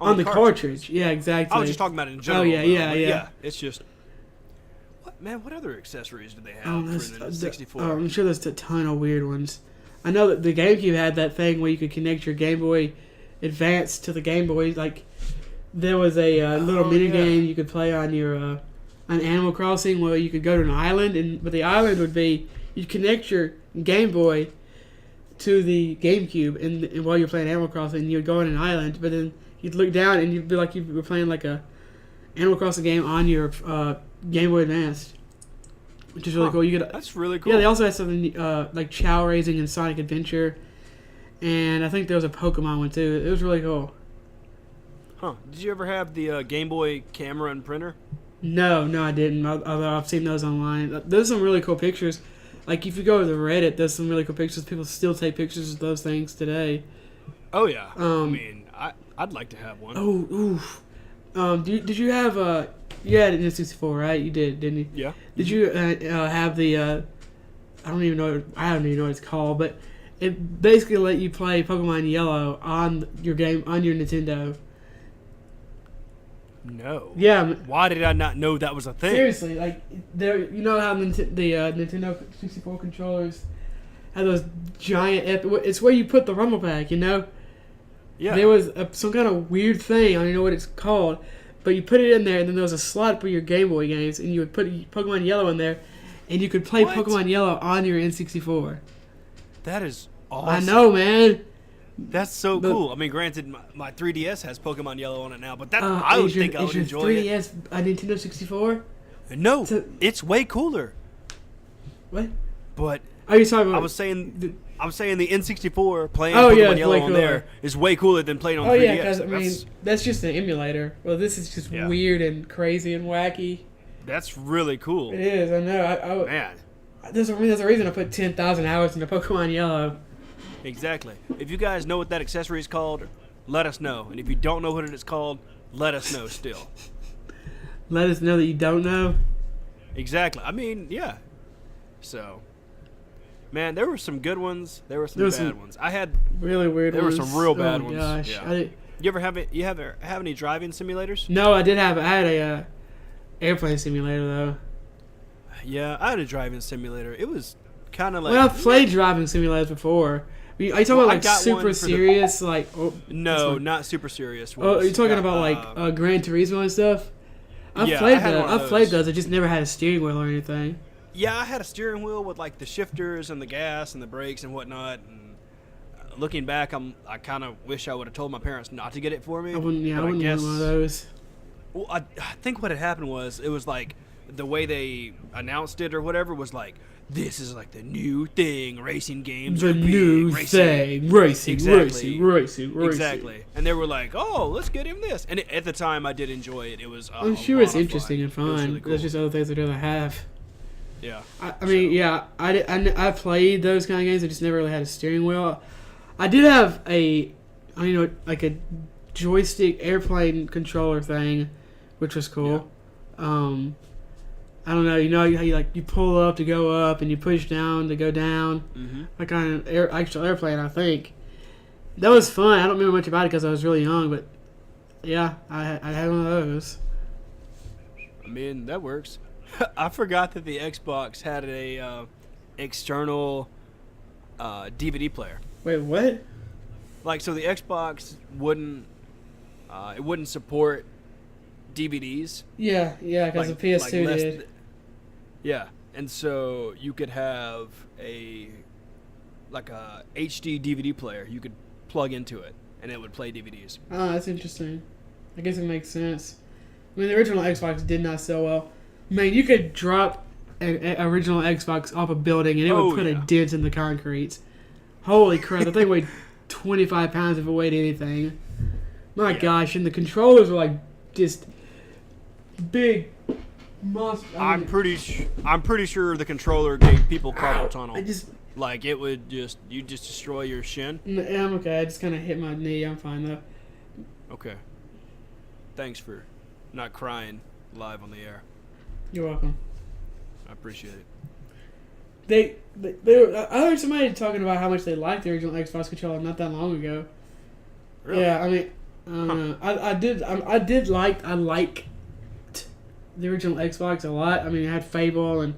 on the cartridge. Yeah, exactly. I was just talking about it in general. Oh yeah. It's just what other accessories do they have for the 64? I'm sure there's a ton of weird ones. I know that the GameCube had that thing where you could connect your Game Boy Advance to the Game Boy. Like there was a little mini game you could play on your on Animal Crossing where you could go to an island, but the island would be you'd connect your Game Boy to the GameCube, and while you're playing Animal Crossing, you'd go on an island, but then you'd look down and you'd be like you were playing like a Animal Crossing game on your Game Boy Advance, which is really cool. That's really cool. Yeah, they also had something like Chow Raising and Sonic Adventure, and I think there was a Pokemon one too. It was really cool. Huh? Did you ever have the Game Boy camera and printer? No, I didn't. Although I've seen those online. There's some really cool pictures. Like if you go to the Reddit, there's some really cool pictures. People still take pictures of those things today. Oh yeah. I mean, I'd like to have one. Oh, oof. Did you have you had an N64, right? You did, didn't you? Yeah. Did you have the I don't even know what it's called, but it basically let you play Pokemon Yellow on your Nintendo. No. Yeah. Why did I not know that was a thing? Seriously, like you know how the Nintendo 64 controllers have those giant. It's where you put the rumble pack, you know. Yeah. There was some kind of weird thing. I don't even know what it's called, but you put it in there, and then there was a slot for your Game Boy games, and you would put Pokemon Yellow in there, and you could play Pokemon Yellow on your N64. That is awesome. I know, man. That's so cool. I mean, granted, my 3DS has Pokemon Yellow on it now, but I would think I would enjoy it. Is your 3DS a Nintendo 64? No, it's way cooler. What? But are you talking about? I was saying the N64 playing Pokemon Yellow on there is way cooler than playing on 3DS. Yeah, because I mean that's just an emulator. Well, this is just weird and crazy and wacky. That's really cool. It is. I know. Man, there's a reason I put 10,000 hours into Pokemon Yellow. Exactly. If you guys know what that accessory is called, let us know. And if you don't know what it is called, let us know still. Let us know that you don't know? Exactly. I mean, yeah. So, man, there were some good ones. There were some bad ones. I had really weird ones. There were some real bad ones. Gosh. Yeah. You ever have any driving simulators? No, I had a airplane simulator though. Yeah, I had a driving simulator. It was kind of like I've played driving simulators before. Are you talking about like super serious? No, not super serious ones. Oh, are you talking about like Gran Turismo and stuff? I've played those. I just never had a steering wheel or anything. Yeah, I had a steering wheel with like the shifters and the gas and the brakes and whatnot. And looking back, I kind of wish I would have told my parents not to get it for me. I wouldn't want one of those. Well, I think what had happened was it was like the way they announced it or whatever was like, this is like the new thing, racing games. The new thing, racing. Exactly. And they were like, oh, let's get him this. And at the time, I did enjoy it. It was I'm sure it's interesting and fun. It was really cool. There's just other things I'd rather have. Yeah. I played those kind of games. I just never really had a steering wheel. I did have like a joystick airplane controller thing, which was cool. Yeah. I don't know. You know how you pull up to go up and you push down to go down. Mm-hmm. Like on an actual airplane, I think. That was fun. I don't remember much about it because I was really young, but yeah, I had one of those. I mean, that works. I forgot that the Xbox had a external DVD player. Wait, what? Like, so the Xbox wouldn't support DVDs. Yeah, because the PS2 did. Yeah, and so you could have a HD DVD player. You could plug into it, and it would play DVDs. Oh, that's interesting. I guess it makes sense. I mean, the original Xbox did not sell well. Man, you could drop an original Xbox off a building, and it would put a dent in the concrete. Holy crap, the thing weighed 25 pounds if it weighed anything. My gosh, and the controllers were like just big I'm pretty sure the controller gave people carpal tunnel. Like it would just destroy your shin. Yeah, I'm okay. I just kind of hit my knee. I'm fine though. Okay. Thanks for not crying live on the air. You're welcome. I appreciate it. I heard somebody talking about how much they liked the original Xbox controller not that long ago. Really? Yeah, I mean, I don't know. I liked the original Xbox a lot. I mean, it had Fable and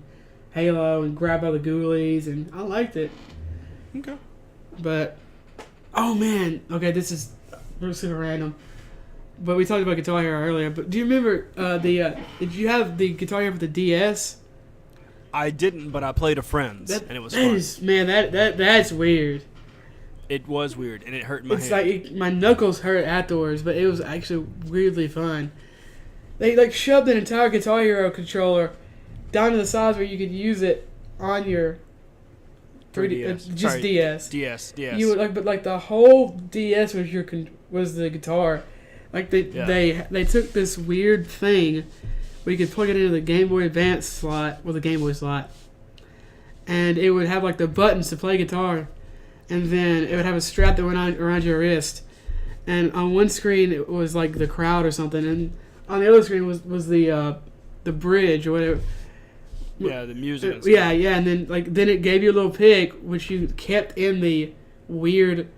Halo and Grab by the Ghoulies, and I liked it. Okay. But, oh man, okay, this is super random. But we talked about Guitar Hero earlier. But do you remember did you have the Guitar Hero for the DS? I didn't, but I played a friend's, and it was fun. That's weird. It was weird, and it hurt my hand. It's like my knuckles hurt afterwards, but it was actually weirdly fun. They like shoved an entire Guitar Hero controller down to the size where you could use it on your 3DS. Just DS. DS. You would but the whole DS was the guitar. Like they took this weird thing where you could plug it into the Game Boy Advance slot or the Game Boy slot, and it would have like the buttons to play guitar, and then it would have a strap that went on around your wrist, and on one screen it was like the crowd or something, and on the other screen was the bridge or whatever. Yeah, the music. And yeah, and then it gave you a little pick which you kept in the weird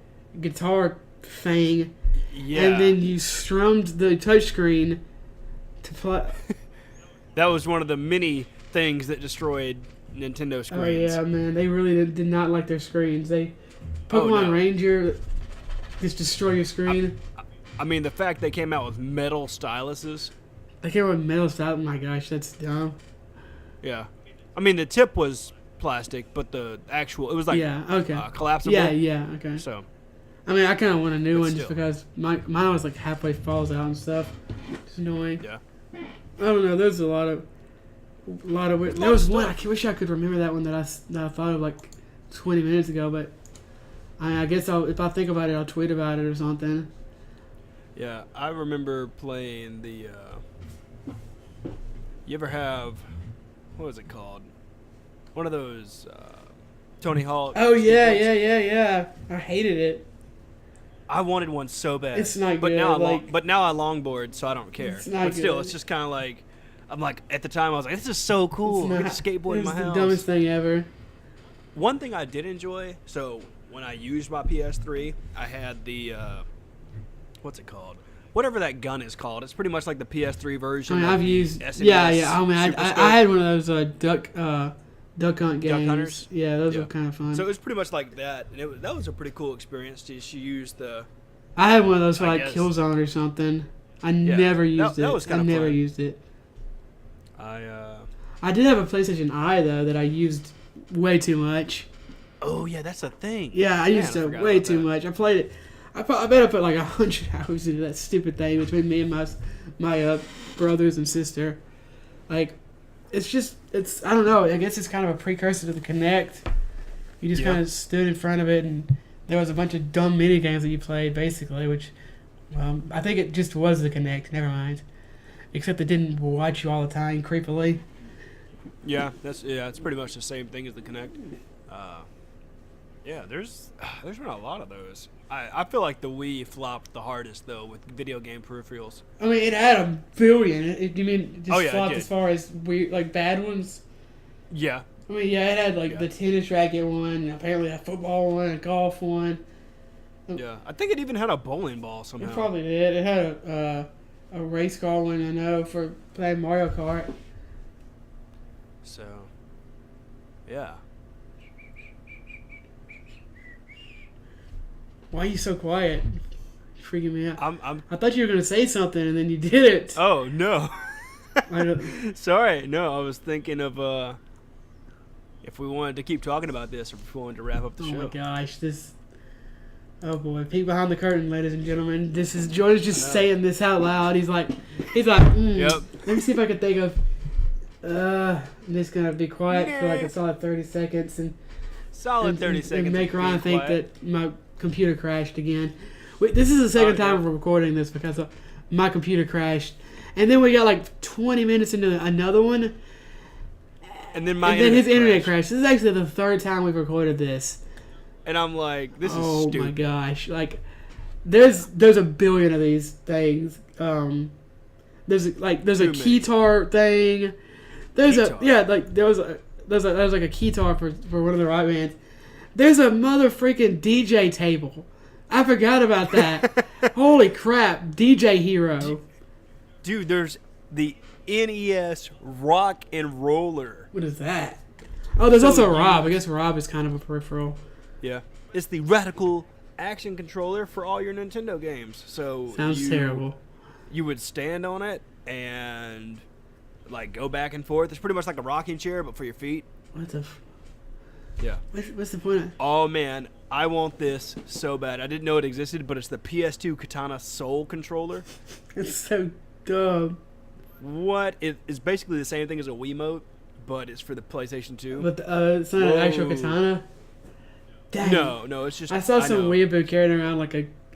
guitar thing. Yeah. And then you strummed the touchscreen to play. That was one of the many things that destroyed Nintendo screens. Oh yeah, man, they really did not like their screens. Pokemon Ranger just destroy your screen. I mean, the fact they came out with metal styluses. They came out with metal stylus. Oh my gosh, that's dumb. Yeah, I mean the tip was plastic, but it was like collapsible. Yeah, okay. So. I mean, I kind of want a new one just because mine was like halfway falls out and stuff. It's annoying. Yeah. I don't know. There's a lot of there was one. I wish I could remember that one that I thought of like 20 minutes ago, but I guess if I think about it, I'll tweet about it or something. Yeah, I remember playing the. You ever have, what was it called? One of those Tony Hawk. Oh yeah. I hated it. I wanted one so bad. It's not but good. Now I longboard, so I don't care. It's not but still, good. it's just kind of like, I'm like, at the time I was like, this is so cool. I get to skateboard in my house. It's the dumbest thing ever. One thing I did enjoy, so when I used my PS3, I had the, what's it called? Whatever that gun is called. It's pretty much like the PS3 version. I mean, I've used, SNES yeah. I mean, I had one of those duck hunt games. Duck Hunters? Yeah, those were kind of fun. So it was pretty much like that, and that was a pretty cool experience to use the... I had one of those for like Killzone or something. I never used it. That was kind of fun. I never used it. I did have a PlayStation Eye, though, that I used way too much. Oh, yeah, that's a thing. Yeah, I used it way too much. I played it. I bet I put like 100 hours into that stupid thing between me and my brothers and sister. Like, it's I don't know. I guess it's kind of a precursor to the Kinect. You just kind of stood in front of it, and there was a bunch of dumb mini games that you played, basically. Which, I think it just was the Kinect. Never mind. Except it didn't watch you all the time creepily. Yeah, it's pretty much the same thing as the Kinect. There's been a lot of those. I feel like the Wii flopped the hardest though with video game peripherals. I mean, it had 1 billion. You mean it just flopped it as far as weird, like bad ones? Yeah. I mean, it had like the tennis racket one, and apparently a football one, a golf one. Yeah, I think it even had a bowling ball somehow. It probably did. It had a race car one, I know, for playing Mario Kart. So, yeah. Why are you so quiet? You're freaking me out. I thought you were going to say something, and then you did it. Oh, no. Sorry. No, I was thinking of if we wanted to keep talking about this or if we wanted to wrap up the show. Oh, my gosh. Oh, boy. Peek behind the curtain, ladies and gentlemen. Jordan's just saying this out loud. He's like, Yep. Let me see if I can think of... I'm just going to be quiet for like a solid 30 seconds. Solid 30 seconds. And make Ryan think that my computer crashed again. Wait, this is the second time we're recording this because my computer crashed. And then we got like 20 minutes into another one. And then his internet crashed. This is actually the third time we've recorded this. And I'm like, this is stupid. Oh my gosh. Like, there's a billion of these things. There's a keytar thing. There was like a keytar for one of the rock bands. There's a mother freaking DJ table. I forgot about that. Holy crap, DJ Hero. Dude, there's the NES Rock and Roller. What is that? Oh, there's also Rob. I guess Rob is kind of a peripheral. Yeah. It's the radical action controller for all your Nintendo games. So sounds terrible. You would stand on it and like go back and forth. It's pretty much like a rocking chair, but for your feet. What the? Yeah. What's the point? Oh man, I want this so bad. I didn't know it existed, but it's the PS2 Katana Soul controller. It's so dumb. What? It's basically the same thing as a Wiimote, but it's for the PlayStation 2. But it's not an actual katana. Dang. No, it's just. I saw some weeaboo carrying around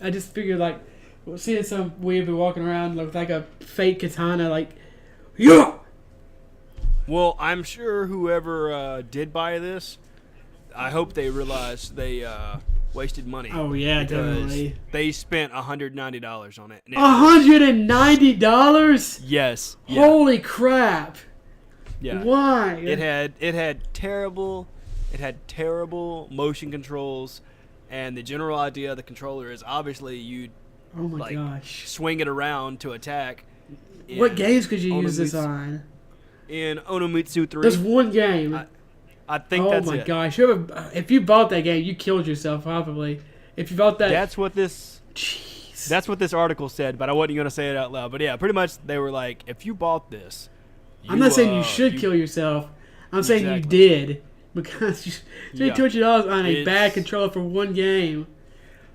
I just figured seeing some weeaboo walking around with like a fake katana, like, yeah. Well, I'm sure whoever did buy this, I hope they realized they wasted money. Oh yeah, definitely. They spent $190 on it. $190? Yes. Yeah. Holy crap! Yeah. Why? It had terrible motion controls, and the general idea of the controller is obviously you'd swing it around to attack. What games could you use this on? In Onimitsu 3. There's one game. I think that's it. Oh my gosh! If you bought that game, you killed yourself probably. If you bought that, that's what this article said, but I wasn't going to say it out loud. But yeah, pretty much they were like, if you bought this, I'm not saying you should kill yourself. I'm saying you did because you spent $200 on a bad controller for one game.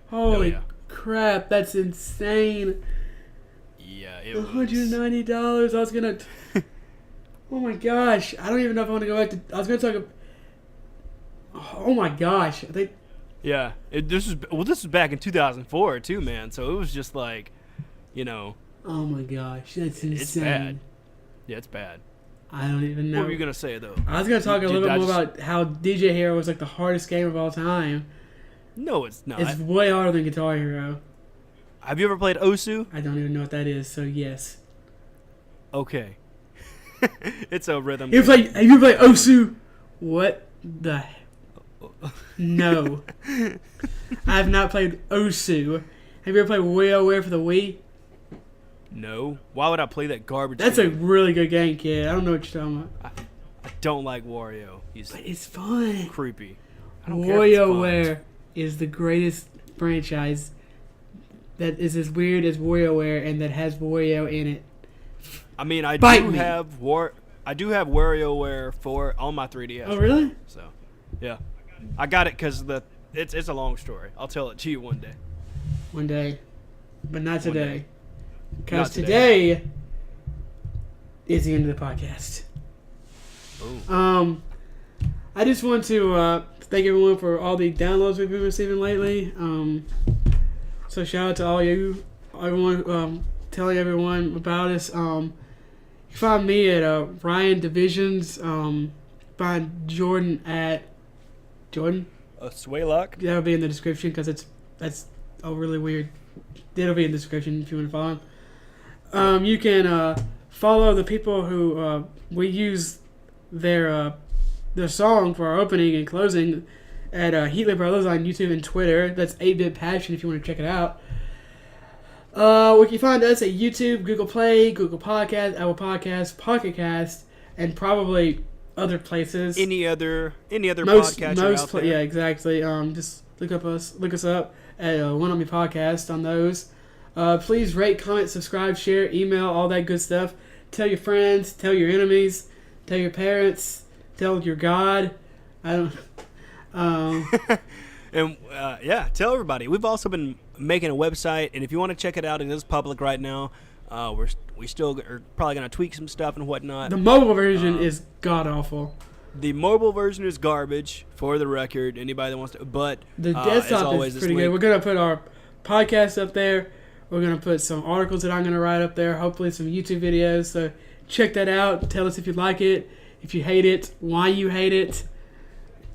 Holy crap! That's insane. Yeah, it $190. I was gonna. Oh my gosh! I don't even know if I want to go back to. I was gonna talk. Oh my gosh! Yeah, this was back in 2004 too, man. So it was just like, Oh my gosh, that's insane. It's bad. Yeah, it's bad. I don't even know. What were you gonna say though? I was gonna talk a little bit more about how DJ Hero was like the hardest game of all time. No, it's not. It's way harder than Guitar Hero. Have you ever played Osu? I don't even know what that is. So yes. Okay. It's a rhythm. Have you played Osu? What the? No. I have not played Osu. Have you ever played WarioWare for the Wii? No. Why would I play that garbage That's game? a really good game, kid. I don't know what you're talking about. I don't like Wario. But it's fun. Creepy. WarioWare is the greatest franchise that is as weird as WarioWare and that has Wario in it. I mean, I do have WarioWare 4 on my 3DS. Oh, really? So, yeah. I got it because it's a long story. I'll tell it to you one day. One day. But not today. Because today is the end of the podcast. Boom. I just want to thank everyone for all the downloads we've been receiving lately. So shout out to all everyone telling everyone about us. You can find me at Ryan Divisions. Find Jordan at Jordan. Swaylock. That'll be in the description because that's really weird. It'll be in the description if you want to follow him. You can follow the people who we use their song for our opening and closing at Heatley Brothers on YouTube and Twitter. That's 8-Bit Passion if you want to check it out. You can find us at YouTube, Google Play, Google Podcast, Apple Podcasts, Pocket Cast, and probably other places. Any other podcatcher out there. Yeah, exactly. Just look us up at One On Me Podcast on those. Please rate, comment, subscribe, share, email, all that good stuff. Tell your friends, tell your enemies, tell your parents, tell your God. I don't. And tell everybody. We've also been making a website, and if you want to check it out, it is public right now. We still are probably gonna tweak some stuff and whatnot. The mobile version is god awful. The mobile version is garbage, for the record. Anybody that wants to, but the desktop is pretty good. We're gonna put our podcast up there. We're going to put some articles that I'm going to write up there, hopefully some YouTube videos. So check that out. Tell us if you like it, if you hate it, why you hate it.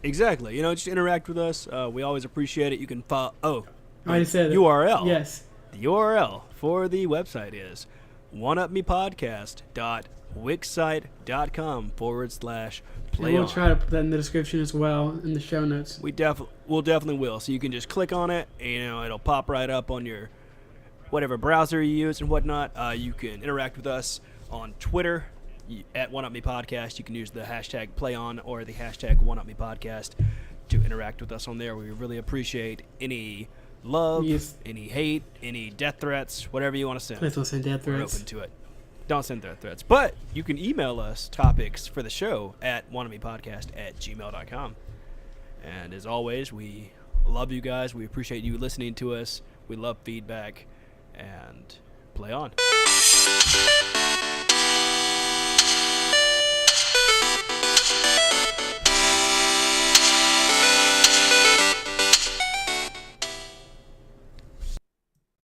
Exactly. Just interact with us. We always appreciate it. You can follow. Oh, I already said it. URL. Yes. The URL for the website is oneupmepodcast.wixsite.com/PlayOn. And we'll try to put that in the description as well, in the show notes. We'll definitely will. So you can just click on it, and it'll pop right up on your whatever browser you use and whatnot. You can interact with us on Twitter at OneUpMePodcast. You can use the hashtag PlayOn or the hashtag OneUpMePodcast to interact with us on there. We really appreciate any love, any hate, any death threats, whatever you want to send. Please don't send death threats. We're open to it. Don't send death threats. But you can email us topics for the show at wannabe.podcast@gmail.com. And as always, we love you guys. We appreciate you listening to us. We love feedback. And play on.